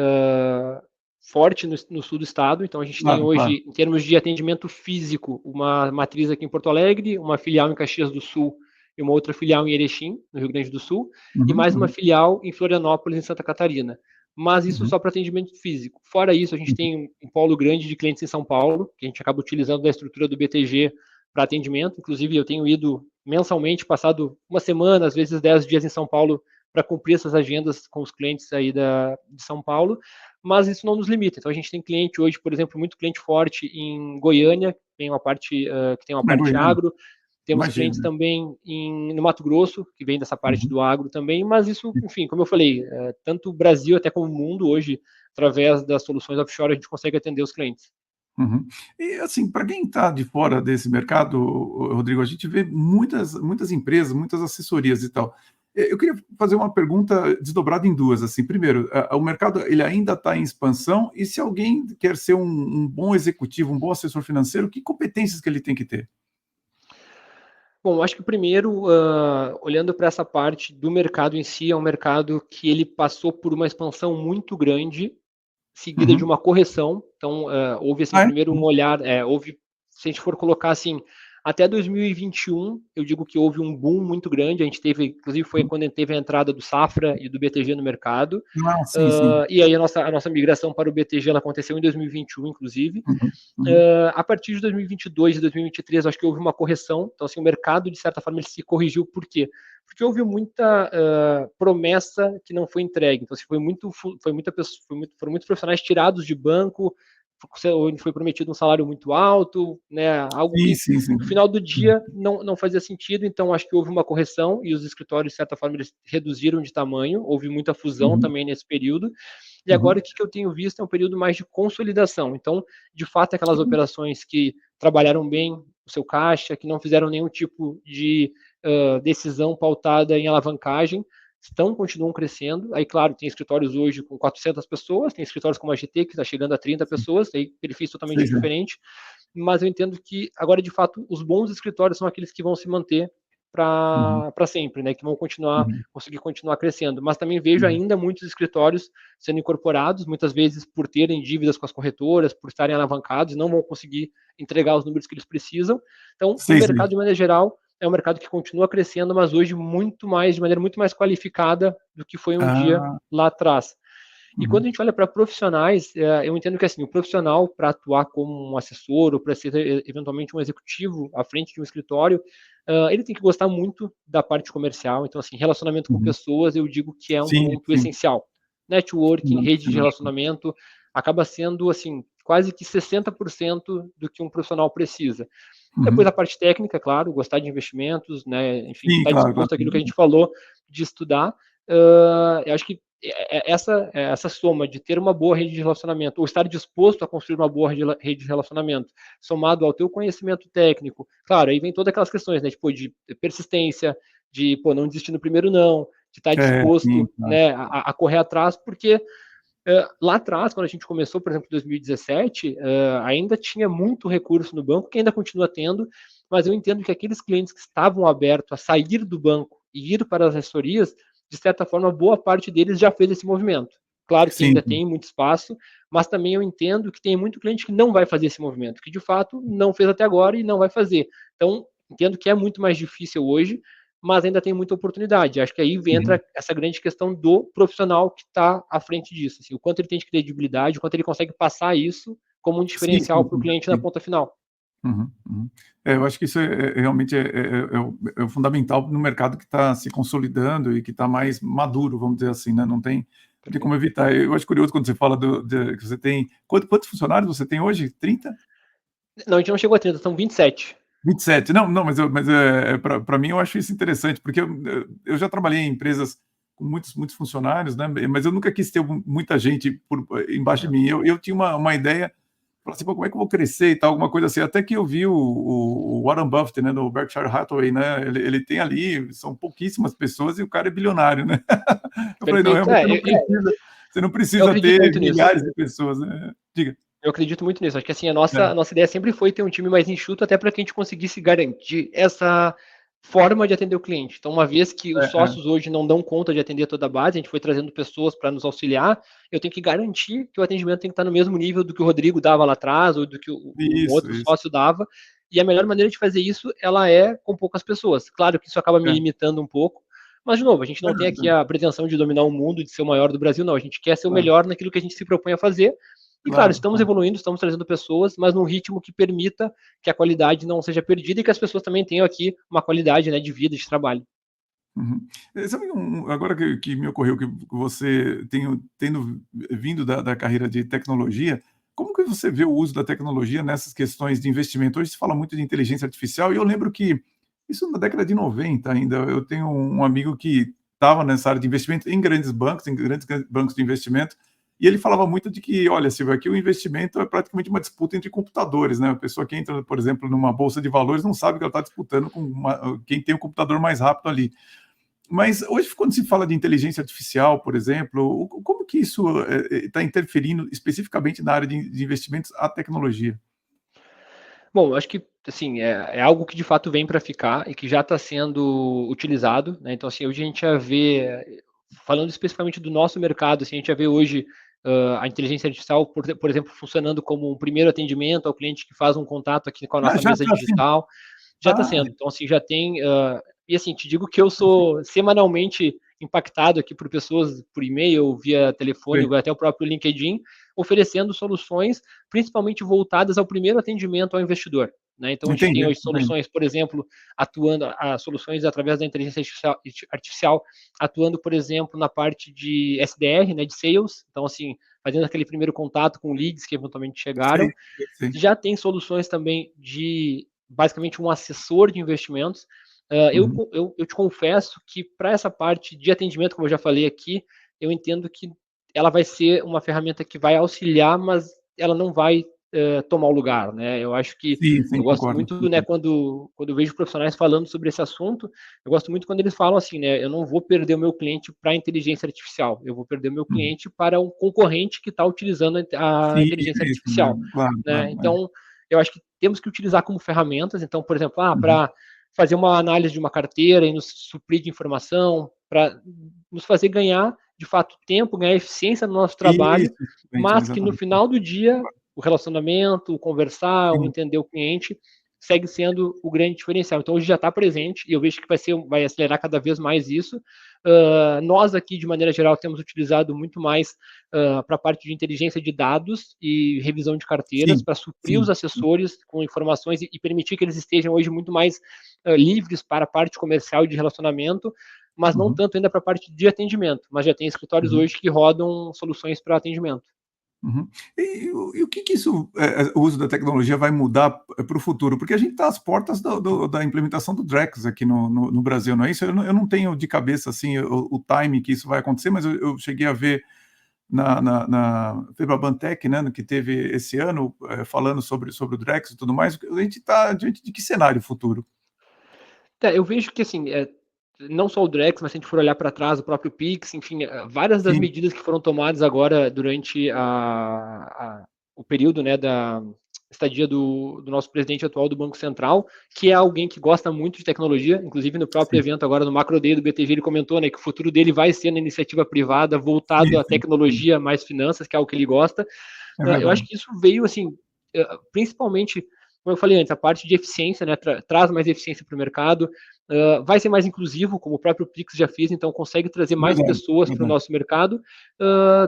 forte no sul do estado, então a gente tem Claro, claro. hoje, em termos de atendimento físico, uma matriz aqui em Porto Alegre, uma filial em Caxias do Sul e uma outra filial em Erechim, no Rio Grande do Sul, e Uhum, mais uma uhum, filial em Florianópolis, em Santa Catarina. Mas isso uhum, só para atendimento físico. Fora isso, a gente uhum. tem um polo grande de clientes em São Paulo, que a gente acaba utilizando da estrutura do BTG para atendimento. Inclusive, eu tenho ido mensalmente, passado uma semana, às vezes 10 dias em São Paulo, para cumprir essas agendas com os clientes aí de São Paulo, mas isso não nos limita. Então a gente tem cliente hoje, por exemplo, muito cliente forte em Goiânia, que tem uma Na parte Goiânia, agro, temos imagino, clientes né. também no Mato Grosso, que vem dessa parte Uhum. do agro também, mas isso, enfim, como eu falei, tanto o Brasil até como o mundo hoje, através das soluções offshore, a gente consegue atender os clientes. Uhum. E, assim, para quem está de fora desse mercado, Rodrigo, a gente vê muitas empresas, muitas assessorias e tal. Eu queria fazer uma pergunta desdobrada em duas, assim. Primeiro, o mercado ele ainda está em expansão e se alguém quer ser um bom executivo, um bom assessor financeiro, que competências que ele tem que ter? Bom, acho que primeiro, olhando para essa parte do mercado em si, é um mercado que ele passou por uma expansão muito grande, seguida de Uhum. uma correção. Então, houve assim, Ah, é? primeiro um olhar, houve, se a gente for colocar assim, até 2021, eu digo que houve um boom muito grande. A gente teve, inclusive, foi Uhum. quando teve a entrada do Safra e do BTG no mercado. Ah, sim, sim. E aí a nossa migração para o BTG ela aconteceu em 2021, inclusive. Uhum, uhum. A partir de 2022 e 2023, acho que houve uma correção. Então, assim, o mercado, de certa forma, ele se corrigiu. Por quê? Porque houve muita promessa que não foi entregue. Então, assim, foram muitos profissionais tirados de banco, onde foi prometido um salário muito alto, né? Algo Sim, que sim, sim. no final do Uhum, dia não fazia sentido. Então, acho que houve uma correção e os escritórios, de certa forma, eles reduziram de tamanho. Houve muita fusão uhum, também nesse período. E agora uhum. o que eu tenho visto é um período mais de consolidação. Então, de fato, aquelas operações que trabalharam bem o seu caixa, que não fizeram nenhum tipo de decisão pautada em alavancagem, continuam crescendo. Aí, claro, tem escritórios hoje com 400 pessoas, tem escritórios como a GT, que está chegando a 30 pessoas, tem perfis totalmente Sei, sei. diferentes, mas eu entendo que agora, de fato, os bons escritórios são aqueles que vão se manter Uhum, para sempre, né? Que vão uhum, conseguir continuar crescendo. Mas também vejo uhum. ainda muitos escritórios sendo incorporados, muitas vezes por terem dívidas com as corretoras, por estarem alavancados, não vão conseguir entregar os números que eles precisam. Então, o Sei, sei. mercado, de maneira geral, é um mercado que continua crescendo, mas hoje de maneira muito mais qualificada do que foi um dia Ah, lá atrás. E quando uhum, a gente olha para profissionais, eu entendo que assim, o profissional, para atuar como um assessor ou para ser eventualmente um executivo à frente de um escritório, ele tem que gostar muito da parte comercial. Então, assim, relacionamento com uhum. pessoas, eu digo que é um Sim, ponto sim. essencial. Networking, rede Sem de dúvida. relacionamento, acaba sendo, assim, quase que 60% do que um profissional precisa. Depois a Uhum. parte técnica, claro, gostar de investimentos, né, enfim, Sim, estar claro, claro. disposto àquilo que a gente falou de estudar. Eu acho que essa soma de ter uma boa rede de relacionamento, ou estar disposto a construir uma boa rede de relacionamento, somado ao teu conhecimento técnico, claro, aí vem todas aquelas questões, né, tipo, de persistência, de, pô, não desistir no primeiro não, de estar É, sim, disposto, claro. né, a correr atrás, porque lá atrás, quando a gente começou, por exemplo, em 2017, ainda tinha muito recurso no banco, que ainda continua tendo, mas eu entendo que aqueles clientes que estavam abertos a sair do banco e ir para as assessorias, de certa forma, boa parte deles já fez esse movimento. Claro que Sim, ainda sim. tem muito espaço, mas também eu entendo que tem muito cliente que não vai fazer esse movimento, que de fato não fez até agora e não vai fazer. Então, entendo que é muito mais difícil hoje, mas ainda tem muita oportunidade. Acho que aí Uhum. entra essa grande questão do profissional que está à frente disso, assim, o quanto ele tem de credibilidade, o quanto ele consegue passar isso como um Sim, diferencial sim, para o sim, cliente na sim. ponta final. Uhum, uhum. Eu acho que isso realmente é o fundamental no mercado que está se consolidando e que está mais maduro, vamos dizer assim, né, não tem como Perfeito. evitar. Eu acho curioso quando você fala que você tem quantos funcionários você tem hoje? 30? Não, a gente não chegou a 30, são 27. 27? Não, não, mas pra mim eu acho isso interessante, porque eu já trabalhei em empresas com muitos funcionários, né, mas eu nunca quis ter muita gente embaixo de É, mim. Eu tinha uma ideia. Falei assim: "Pô, como é que eu vou crescer e tal?", alguma coisa assim, até que eu vi o Warren Buffett, né, no Berkshire Hathaway, né, ele tem ali, são pouquíssimas pessoas e o cara é bilionário, né. Eu falei: "Não, perfeito. realmente você não Eu precisa acredito ter muito nisso. milhares de pessoas", né. Diga. Eu acredito muito nisso. Acho que assim, É, a nossa ideia sempre foi ter um time mais enxuto, até para que a gente conseguisse garantir essa forma de atender o cliente. Então, uma vez que os é, sócios hoje não dão conta de atender toda a base, a gente foi trazendo pessoas para nos auxiliar, eu tenho que garantir que o atendimento tem que estar no mesmo nível do que o Rodrigo dava lá atrás, ou do que um isso, outro isso. sócio dava. E a melhor maneira de fazer isso, ela é com poucas pessoas. Claro que isso acaba me É, limitando um pouco, mas, de novo, a gente não tem aqui verdade, a pretensão de dominar o mundo, de ser o maior do Brasil, não. A gente quer ser o claro, melhor naquilo que a gente se propõe a fazer, e claro, claro, estamos claro. evoluindo, estamos trazendo pessoas, mas num ritmo que permita que a qualidade não seja perdida e que as pessoas também tenham aqui uma qualidade, né, de vida, de trabalho. Uhum. Sabe agora que me ocorreu que você tendo vindo da carreira de tecnologia, como que você vê o uso da tecnologia nessas questões de investimento? Hoje se fala muito de inteligência artificial e eu lembro que isso na década de 90 ainda, eu tenho um amigo que estava nessa área de investimento em grandes bancos, em grandes bancos de investimento, e ele falava muito de que, olha, Silvio, aqui o investimento é praticamente uma disputa entre computadores, né? A pessoa que entra, por exemplo, numa bolsa de valores não sabe que ela está disputando com quem tem o computador mais rápido ali. Mas hoje, quando se fala de inteligência artificial, por exemplo, como que isso está interferindo especificamente na área de investimentos à tecnologia? Bom, eu acho que, assim, é algo que de fato vem para ficar e que já está sendo utilizado, né? Então, assim, hoje a gente já vê, falando especificamente do nosso mercado, assim, a gente já vê hoje a inteligência artificial, por exemplo, funcionando como um primeiro atendimento ao cliente que faz um contato aqui com a Ah, nossa já mesa está assim? digital, já está Ah, sendo. Então, assim, já tem. E assim, te digo que eu sou semanalmente impactado aqui por pessoas por e-mail, via telefone, sei. até o próprio LinkedIn, oferecendo soluções, principalmente voltadas ao primeiro atendimento ao investidor. Né? Então, a gente tem Entendi, hoje entendi. soluções, por exemplo, atuando, soluções através da inteligência artificial, atuando, por exemplo, na parte de SDR, né, de sales. Então, assim, fazendo aquele primeiro contato com leads que eventualmente Sei, chegaram. sei, sei. Já tem soluções também de, basicamente, um assessor de investimentos. Uhum. Eu te confesso que para essa parte de atendimento, como eu já falei aqui, eu entendo que ela vai ser uma ferramenta que vai auxiliar, mas ela não vai tomar o lugar, né? Eu acho que Sim, sim, eu gosto concordo, muito, né, concordo. quando eu vejo profissionais falando sobre esse assunto, eu gosto muito quando eles falam assim, né? Eu não vou perder o meu cliente para a inteligência artificial, eu vou perder o meu Uhum. cliente para um concorrente que está utilizando a Sim, inteligência isso, né, artificial, claro, né? claro, é. Então, eu acho que temos que utilizar como ferramentas. Então, por exemplo, Uhum. para fazer uma análise de uma carteira e nos suprir de informação, para nos fazer ganhar, de fato, tempo, ganhar eficiência no nosso trabalho, Isso, mas que no exatamente. final do dia, o relacionamento, o conversar, o Sim. entender o cliente, segue sendo o grande diferencial. Então, hoje já está presente e eu vejo que vai acelerar cada vez mais isso. Nós aqui, de maneira geral, temos utilizado muito mais para a parte de inteligência de dados e revisão de carteiras, Sim, para suprir os sim, sim. assessores com informações e permitir que eles estejam hoje muito mais livres para a parte comercial e de relacionamento, mas não Uhum, tanto ainda para a parte de atendimento. Mas já tem escritórios uhum, hoje que rodam soluções para atendimento. uhum. E o que que isso, o uso da tecnologia vai mudar para o futuro? Porque a gente está às portas da implementação do Drex aqui no Brasil, não é isso? Eu não tenho de cabeça, assim, o time que isso vai acontecer, mas eu cheguei a ver na Febrabantech, né, no que teve esse ano, falando sobre o Drex e tudo mais. A gente está diante de que cenário futuro? Eu vejo que assim, não só o Drex, mas se a gente for olhar para trás, o próprio Pix, enfim, várias das Sim, medidas que foram tomadas agora durante o período, né, da estadia do nosso presidente atual do Banco Central, que é alguém que gosta muito de tecnologia, inclusive no próprio sim, evento agora no Macro Day do BTG, ele comentou, né, que o futuro dele vai ser na iniciativa privada, voltado sim, à sim, sim. tecnologia mais finanças, que é algo que ele gosta. É Eu acho verdade. que isso veio, assim, principalmente, como eu falei antes, a parte de eficiência, né, traz mais eficiência para o mercado, vai ser mais inclusivo, como o próprio Pix já fez, então consegue trazer mais Verdade, pessoas para o verdade. nosso mercado.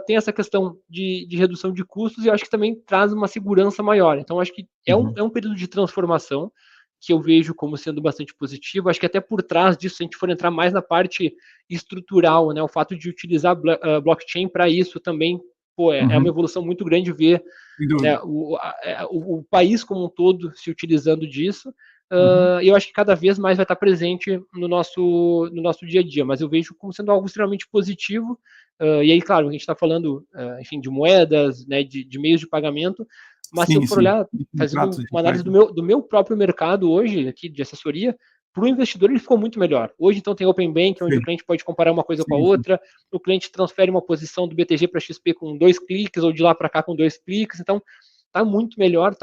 Tem essa questão de redução de custos e eu acho que também traz uma segurança maior. Então, acho que Uhum, é um período de transformação que eu vejo como sendo bastante positivo. Acho que até por trás disso, se a gente for entrar mais na parte estrutural, né, o fato de utilizar blockchain para isso também, pô, é uma uhum, evolução muito grande ver, sem né, dúvida. o país como um todo se utilizando disso. Uhum, Eu acho que cada vez mais vai estar presente no nosso dia a dia, mas eu vejo como sendo algo extremamente positivo. E aí, claro, a gente está falando, enfim, de moedas, né, de meios de pagamento, mas se eu sim, for sim. olhar, De contratos fazendo uma análise digitais, né. do meu próprio mercado hoje, aqui de assessoria, para o investidor ele ficou muito melhor. Hoje, então, tem Open Bank, onde o Sim, cliente pode comparar uma coisa com a sim, sim. outra, o cliente transfere uma posição do BTG para XP com 2 cliques, ou de lá para cá com 2 cliques, então está muito melhor,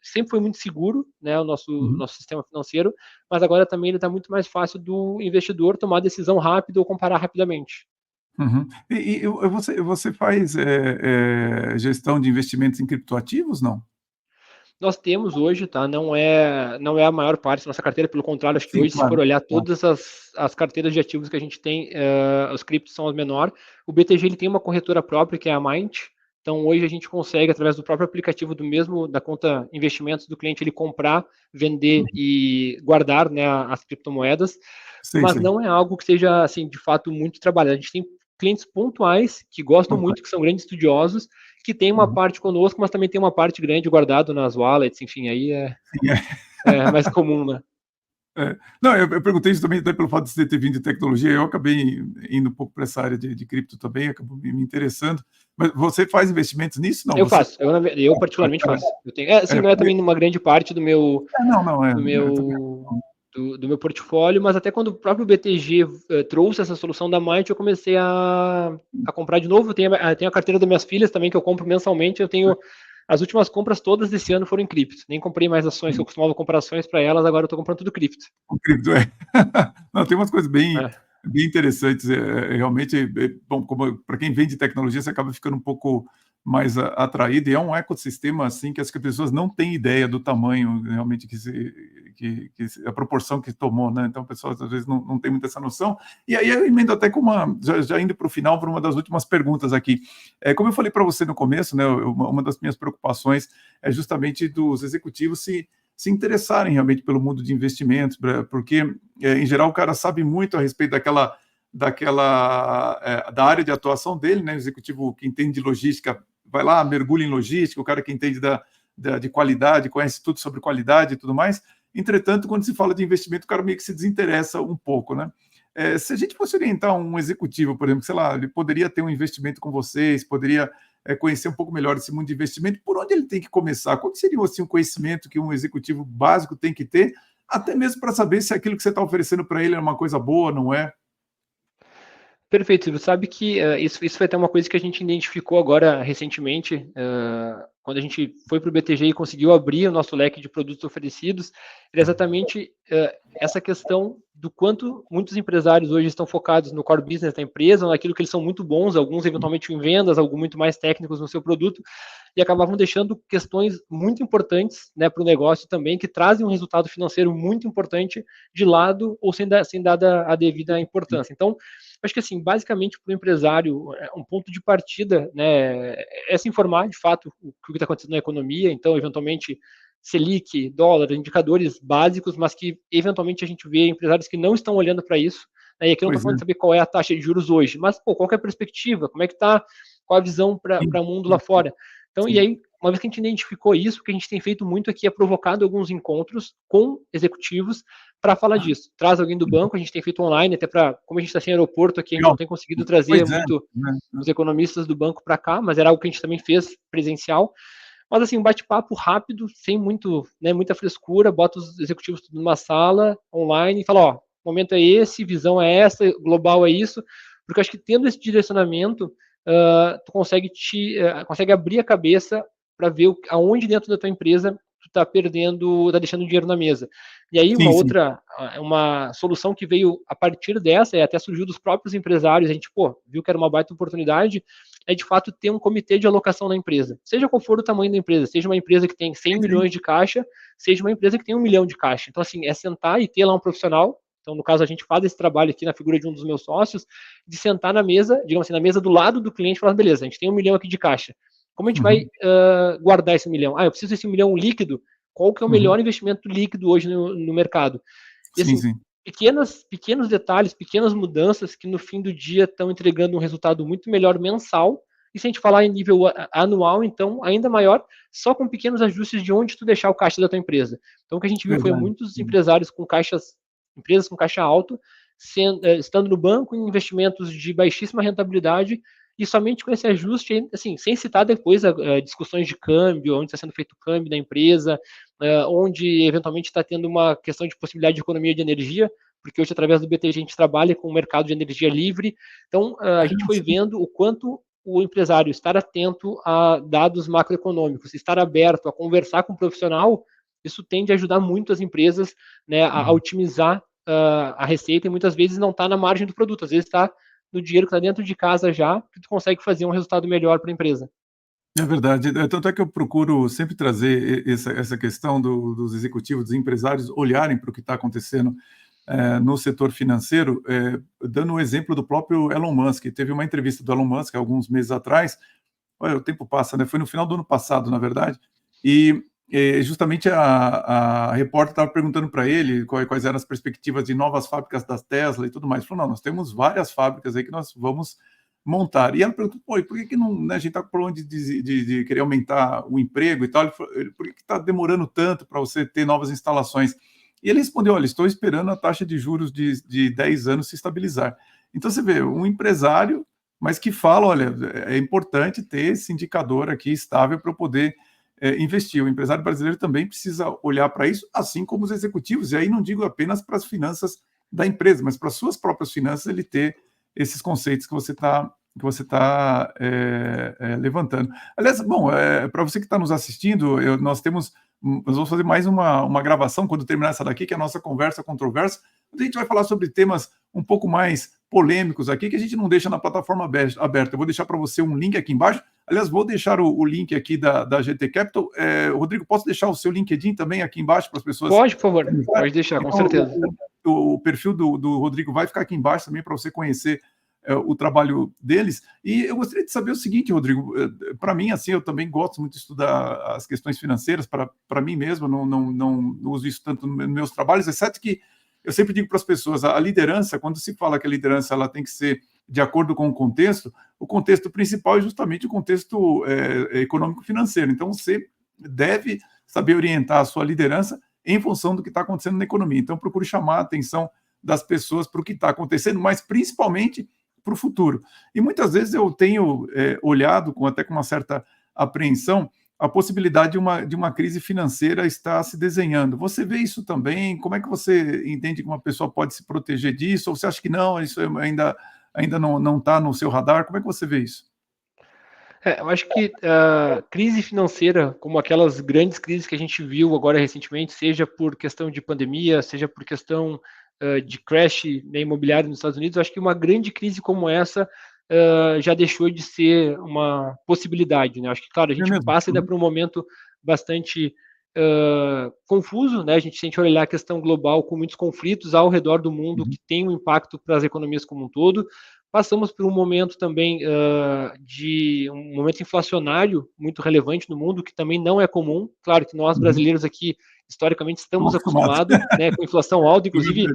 sempre foi muito seguro, né, o Uhum, nosso sistema financeiro, mas agora também ele está muito mais fácil do investidor tomar decisão rápida ou comparar rapidamente. uhum. Você faz, gestão de investimentos em criptoativos, não? Nós temos hoje, tá? Não é a maior parte da nossa carteira, pelo contrário, acho que Sim, hoje, se for claro, olhar claro. todas as carteiras de ativos que a gente tem, os criptos são as menores. O BTG ele tem uma corretora própria, que é a Mind. Então, hoje a gente consegue, através do próprio aplicativo da conta investimentos do cliente, ele comprar, vender e guardar, né, as criptomoedas, Sei, mas sei. não é algo que seja, assim, de fato, muito trabalhado. A gente tem clientes pontuais que gostam Pontuais. muito, que são grandes estudiosos, que tem uma Uhum. parte conosco, mas também tem uma parte grande guardado nas wallets, enfim, aí Sim, é. é mais comum, né? É. Não, eu perguntei isso também até pelo fato de você ter vindo de tecnologia, eu acabei indo um pouco para essa área de cripto também, acabou me interessando. Mas você faz investimentos nisso? Não, Eu você faço, eu particularmente faço. Eu tenho, assim, não é porque também uma grande parte do meu, não, não, do eu também meu, do meu portfólio, mas até quando o próprio BTG trouxe essa solução da Might, eu comecei a comprar de novo. Tenho a carteira das minhas filhas também, que eu compro mensalmente. Eu tenho as últimas compras todas desse ano foram em cripto. Nem comprei mais ações, que eu costumava comprar ações para elas, agora eu estou comprando tudo cripto. O cripto, é. Não, tem umas coisas bem, É. bem interessantes. Realmente, bom, como para quem vende tecnologia, você acaba ficando um pouco mais atraído, e é um ecossistema assim que as pessoas não têm ideia do tamanho realmente a proporção que tomou, né? Então, o pessoal às vezes não tem muita essa noção. E aí eu emendo até com já indo para o final, para uma das últimas perguntas aqui. Como eu falei para você no começo, né? Uma das minhas preocupações é justamente dos executivos se interessarem realmente pelo mundo de investimentos, porque, em geral, o cara sabe muito a respeito da área de atuação dele, né? O executivo que entende de logística vai lá, mergulha em logística, o cara que entende de qualidade, conhece tudo sobre qualidade e tudo mais. Entretanto, quando se fala de investimento, o cara meio que se desinteressa um pouco, né? Se a gente fosse orientar um executivo, por exemplo, sei lá, ele poderia ter um investimento com vocês, poderia conhecer um pouco melhor esse mundo de investimento, por onde ele tem que começar? Qual seria assim, um conhecimento que um executivo básico tem que ter, até mesmo para saber se aquilo que você está oferecendo para ele é uma coisa boa, não é? Perfeito, Silvio. Sabe que isso foi até uma coisa que a gente identificou agora recentemente, quando a gente foi para o BTG e conseguiu abrir o nosso leque de produtos oferecidos, era exatamente essa questão do quanto muitos empresários hoje estão focados no core business da empresa, naquilo que eles são muito bons, alguns eventualmente em vendas, alguns muito mais técnicos no seu produto, e acabavam deixando questões muito importantes, né, para o negócio também, que trazem um resultado financeiro muito importante de lado ou sem dada a devida importância. Então, acho que assim, basicamente para o empresário, um ponto de partida, né, é se informar de fato o que está acontecendo na economia, então, eventualmente, Selic, dólar, indicadores básicos, mas que eventualmente a gente vê empresários que não estão olhando para isso, né, e aqui eu não estou Pois é. falando de saber qual é a taxa de juros hoje, mas pô, qual é a perspectiva, como é que está, qual a visão para o mundo lá fora. Então, e aí, uma vez que a gente identificou isso, o que a gente tem feito muito aqui é provocado alguns encontros com executivos para falar disso. Traz alguém do banco, a gente tem feito online, até para, como a gente está sem aeroporto aqui, a gente não tem conseguido trazer Pois é, muito né? os economistas do banco para cá, mas era algo que a gente também fez presencial. Mas assim, um bate-papo rápido, sem muita frescura, bota os executivos tudo numa sala online e fala, ó, o momento é esse, visão é essa, global é isso, porque eu acho que tendo esse direcionamento, tu consegue abrir a cabeça para ver aonde dentro da tua empresa tu tá perdendo, tá deixando dinheiro na mesa. E aí Sim. uma solução que veio a partir dessa, e até surgiu dos próprios empresários, a gente, viu que era uma baita oportunidade, é de fato ter um comitê de alocação na empresa. Seja qual for o tamanho da empresa, seja uma empresa que tem 100 milhões de caixa, seja uma empresa que tem 1 milhão de caixa. Então, assim, é sentar e ter lá um profissional. Então, no caso, a gente faz esse trabalho aqui na figura de um dos meus sócios, de sentar na mesa, digamos assim, na mesa do lado do cliente e falar, beleza, a gente tem 1 milhão aqui de caixa. Como a gente vai guardar esse 1 milhão? Eu preciso desse 1 milhão líquido. Qual que é o melhor investimento líquido hoje no mercado? E assim, Sim. pequenos detalhes, pequenas mudanças que no fim do dia estão entregando um resultado muito melhor mensal. E se a gente falar em nível anual, então ainda maior, só com pequenos ajustes de onde tu deixar o caixa da tua empresa. Então o que a gente viu foi Verdade. muitos empresários empresas com caixa alto, estando no banco em investimentos de baixíssima rentabilidade, e somente com esse ajuste, assim, sem citar depois discussões de câmbio, onde está sendo feito o câmbio da empresa, onde eventualmente está tendo uma questão de possibilidade de economia de energia, porque hoje, através do BTG, a gente trabalha com o mercado de energia livre. Então, a gente foi vendo o quanto o empresário estar atento a dados macroeconômicos, estar aberto a conversar com o profissional, isso tende a ajudar muito as empresas, né, a otimizar a receita, e muitas vezes não está na margem do produto, às vezes está no dinheiro que está dentro de casa já, que tu consegue fazer um resultado melhor para a empresa. É verdade. Tanto é que eu procuro sempre trazer essa questão dos executivos, dos empresários olharem para o que está acontecendo no setor financeiro, dando o exemplo do próprio Elon Musk. Teve uma entrevista do Elon Musk alguns meses atrás, olha, o tempo passa, né? Foi no final do ano passado, na verdade, e justamente a repórter estava perguntando para ele quais eram as perspectivas de novas fábricas da Tesla e tudo mais. Ele falou, não, nós temos várias fábricas aí que nós vamos montar. E ela perguntou, pô, e por que não, né, a gente está com problema de querer aumentar o emprego e tal? Ele falou, por que está demorando tanto para você ter novas instalações? E ele respondeu, olha, estou esperando a taxa de juros de 10 anos se estabilizar. Então, você vê, um empresário, mas que fala, olha, é importante ter esse indicador aqui estável para eu poder investir. O empresário brasileiro também precisa olhar para isso, assim como os executivos, e aí não digo apenas para as finanças da empresa, mas para as suas próprias finanças, ele ter esses conceitos que você tá levantando. Aliás, bom, para você que está nos assistindo, nós vamos fazer mais uma gravação quando terminar essa daqui, que é a nossa conversa controversa, onde a gente vai falar sobre temas um pouco mais polêmicos aqui, que a gente não deixa na plataforma aberta. Eu vou deixar para você um link aqui embaixo. Aliás, vou deixar o link aqui da GT Capital. Rodrigo, posso deixar o seu LinkedIn também aqui embaixo para as pessoas? Pode, por favor. Pode deixar, com certeza. O perfil do Rodrigo vai ficar aqui embaixo também para você conhecer o trabalho deles. E eu gostaria de saber o seguinte, Rodrigo, para mim, assim, eu também gosto muito de estudar as questões financeiras para mim mesmo, não uso isso tanto nos meus trabalhos, exceto que eu sempre digo para as pessoas, a liderança, quando se fala que a liderança ela tem que ser de acordo com o contexto principal é justamente o contexto econômico-financeiro. Então, você deve saber orientar a sua liderança em função do que está acontecendo na economia. Então, procure chamar a atenção das pessoas para o que está acontecendo, mas principalmente para o futuro. E muitas vezes eu tenho olhado até com uma certa apreensão a possibilidade de uma crise financeira estar se desenhando. Você vê isso também? Como é que você entende que uma pessoa pode se proteger disso? Ou você acha que não, isso ainda não está no seu radar? Como é que você vê isso? Eu acho que a crise financeira, como aquelas grandes crises que a gente viu agora recentemente, seja por questão de pandemia, seja por questão de crash, né, imobiliário nos Estados Unidos, eu acho que uma grande crise como essa já deixou de ser uma possibilidade, né? Acho que, claro, a gente passa ainda por um momento bastante confuso, né? A gente olhar a questão global com muitos conflitos ao redor do mundo que tem um impacto para as economias como um todo. Passamos por um momento também de um momento inflacionário muito relevante no mundo, que também não é comum. Claro que nós brasileiros aqui, historicamente, estamos acostumados, né, com inflação alta, inclusive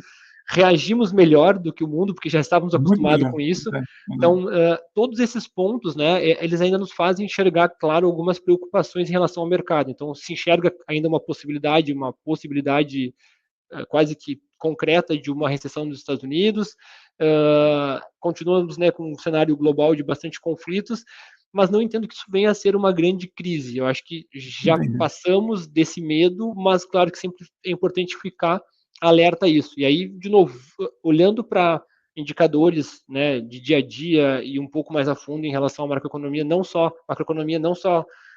reagimos melhor do que o mundo, porque já estávamos acostumados com isso. Então, todos esses pontos, né, eles ainda nos fazem enxergar, claro, algumas preocupações em relação ao mercado. Então, se enxerga ainda uma possibilidade quase que concreta de uma recessão nos Estados Unidos. Continuamos, né, com um cenário global de bastante conflitos, mas não entendo que isso venha a ser uma grande crise. Eu acho que já passamos desse medo, mas claro que sempre é importante ficar alerta a isso. E aí, de novo, olhando para indicadores, né, de dia a dia e um pouco mais a fundo em relação à macroeconomia, não só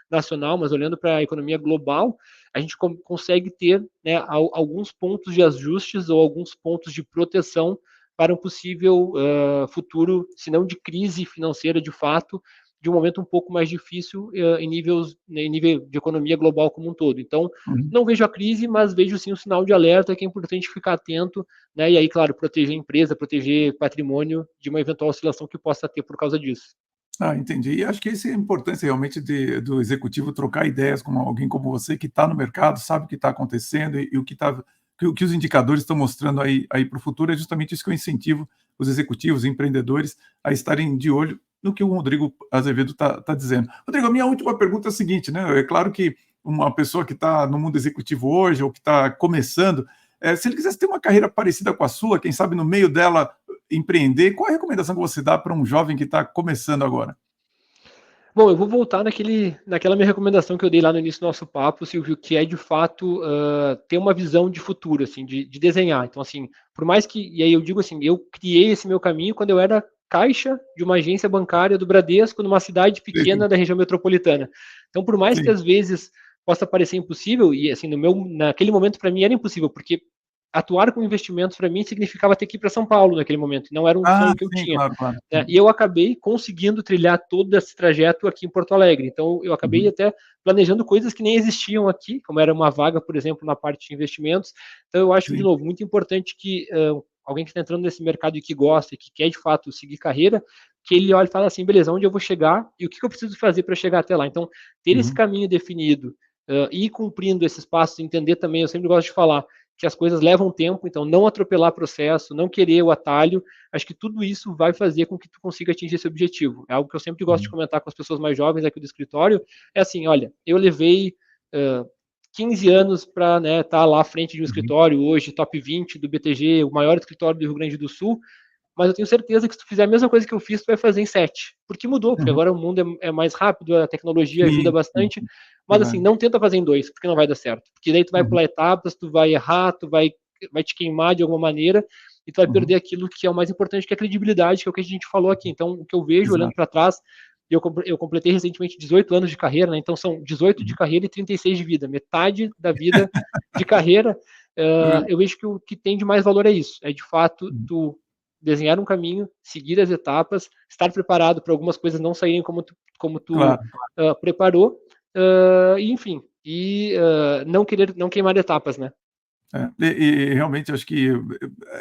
nacional, mas olhando para a economia global, a gente consegue ter, né, alguns pontos de ajustes ou alguns pontos de proteção para um possível futuro, se não de crise financeira de fato, de um momento um pouco mais difícil em nível de economia global como um todo. Então, não vejo a crise, mas vejo sim um sinal de alerta que é importante ficar atento, né? E aí, claro, proteger a empresa, proteger patrimônio de uma eventual oscilação que possa ter por causa disso. Entendi. E acho que essa é a importância realmente do executivo trocar ideias com alguém como você que está no mercado, sabe o que está acontecendo e o que os indicadores estão mostrando aí para o futuro. É justamente isso que eu incentivo os executivos, os empreendedores a estarem de olho no que o Rodrigo Azevedo está dizendo. Rodrigo, a minha última pergunta é a seguinte, né? É claro que uma pessoa que está no mundo executivo hoje ou que está começando, se ele quisesse ter uma carreira parecida com a sua, quem sabe no meio dela empreender, qual a recomendação que você dá para um jovem que está começando agora? Bom, eu vou voltar naquela minha recomendação que eu dei lá no início do nosso papo, Silvio, que é de fato ter uma visão de futuro, assim, de desenhar. Então, assim, por mais que, e aí eu digo assim, eu criei esse meu caminho quando eu era caixa de uma agência bancária do Bradesco numa cidade pequena da região metropolitana. Então, por mais que às vezes possa parecer impossível, e assim, naquele momento para mim era impossível, porque atuar com investimentos para mim significava ter que ir para São Paulo naquele momento, não era um sonho que eu tinha. Claro. Né? E eu acabei conseguindo trilhar todo esse trajeto aqui em Porto Alegre. Então, eu acabei até planejando coisas que nem existiam aqui, como era uma vaga, por exemplo, na parte de investimentos. Então, eu acho, de novo, muito importante que alguém que está entrando nesse mercado e que gosta e que quer, de fato, seguir carreira, que ele olhe e fale assim, beleza, onde eu vou chegar e o que eu preciso fazer para chegar até lá. Então, ter esse caminho definido, ir cumprindo esses passos, entender também, eu sempre gosto de falar, que as coisas levam tempo, então não atropelar processo, não querer o atalho, acho que tudo isso vai fazer com que tu consiga atingir esse objetivo. É algo que eu sempre gosto de comentar com as pessoas mais jovens aqui do escritório, é assim, olha, eu levei 15 anos para estar lá à frente de um escritório, hoje top 20 do BTG, o maior escritório do Rio Grande do Sul, mas eu tenho certeza que se tu fizer a mesma coisa que eu fiz, tu vai fazer em 7. Porque mudou, porque Uhum. agora o mundo é mais rápido, a tecnologia ajuda Sim, sim, bastante, sim. mas assim, Verdade. não tenta fazer em 2, porque não vai dar certo. Porque daí tu vai Uhum, pular etapas, tu vai errar, vai te queimar de alguma maneira, e tu vai uhum. perder aquilo que é o mais importante, que é a credibilidade, que é o que a gente falou aqui. Então, o que eu vejo olhando Exato. para trás, eu completei recentemente 18 anos de carreira, né? Então são 18 de Uhum. carreira e 36 de vida, metade da vida de carreira. É verdade. Eu vejo que o que tem de mais valor é isso, é de fato Uhum. tu desenhar um caminho, seguir as etapas, estar preparado para algumas coisas não saírem como tu Claro. preparou, enfim, não queimar etapas, né? É, e realmente acho que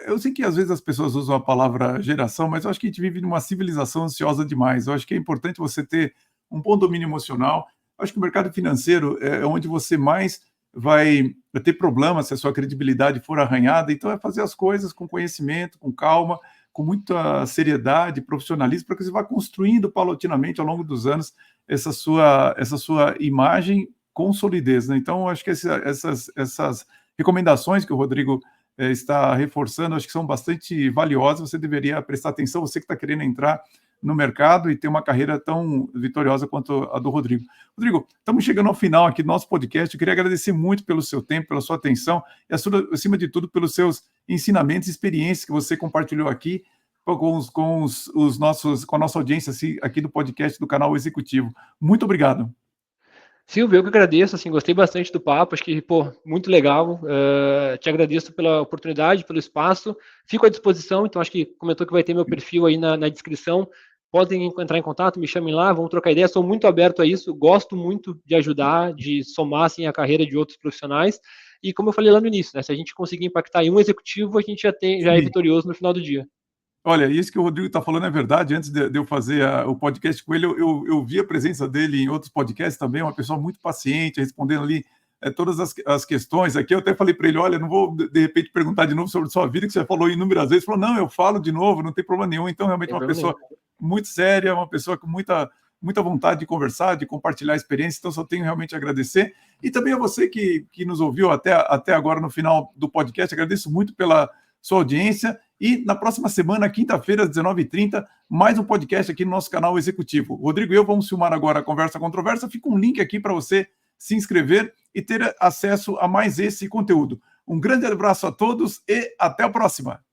eu sei que às vezes as pessoas usam a palavra geração, mas eu acho que a gente vive numa civilização ansiosa demais. Eu acho que é importante você ter um bom domínio emocional. Eu acho que o mercado financeiro é onde você mais vai ter problemas se a sua credibilidade for arranhada. Então é fazer as coisas com conhecimento, com calma, com muita seriedade, profissionalismo, para que você vá construindo paulatinamente ao longo dos anos essa sua imagem com solidez, né? Então, eu acho que essas recomendações que o Rodrigo está reforçando, acho que são bastante valiosas. Você deveria prestar atenção, você que está querendo entrar no mercado e ter uma carreira tão vitoriosa quanto a do Rodrigo. Rodrigo, estamos chegando ao final aqui do nosso podcast. Eu queria agradecer muito pelo seu tempo, pela sua atenção e, acima de tudo, pelos seus ensinamentos e experiências que você compartilhou aqui com a nossa audiência aqui do podcast do canal Executivo. Muito obrigado. Silvio, eu que agradeço, assim, gostei bastante do papo, acho que, pô, muito legal. Te agradeço pela oportunidade, pelo espaço. Fico à disposição, então acho que comentou que vai ter meu perfil aí na descrição. Podem entrar em contato, me chamem lá, vamos trocar ideia. Sou muito aberto a isso, gosto muito de ajudar, de somar assim, a carreira de outros profissionais. E como eu falei lá no início, né, se a gente conseguir impactar em um executivo, a gente já é Sim. vitorioso no final do dia. Olha, isso que o Rodrigo está falando é verdade. Antes de eu fazer o podcast com ele, eu vi a presença dele em outros podcasts também, uma pessoa muito paciente, respondendo ali todas as questões. Aqui eu até falei para ele, olha, não vou de repente perguntar de novo sobre sua vida, que você falou inúmeras vezes. Ele falou, não, eu falo de novo, não tem problema nenhum. Então, realmente, Sem uma problema pessoa nenhum. muito séria, uma pessoa com muita vontade de conversar, de compartilhar a experiência. Então, só tenho realmente a agradecer. E também a você que nos ouviu até agora no final do podcast. Agradeço muito pela sua audiência. E na próxima semana, quinta-feira, às 19h30, mais um podcast aqui no nosso canal Executivo. O Rodrigo e eu vamos filmar agora a Conversa Controversa. Fica um link aqui para você se inscrever e ter acesso a mais esse conteúdo. Um grande abraço a todos e até a próxima.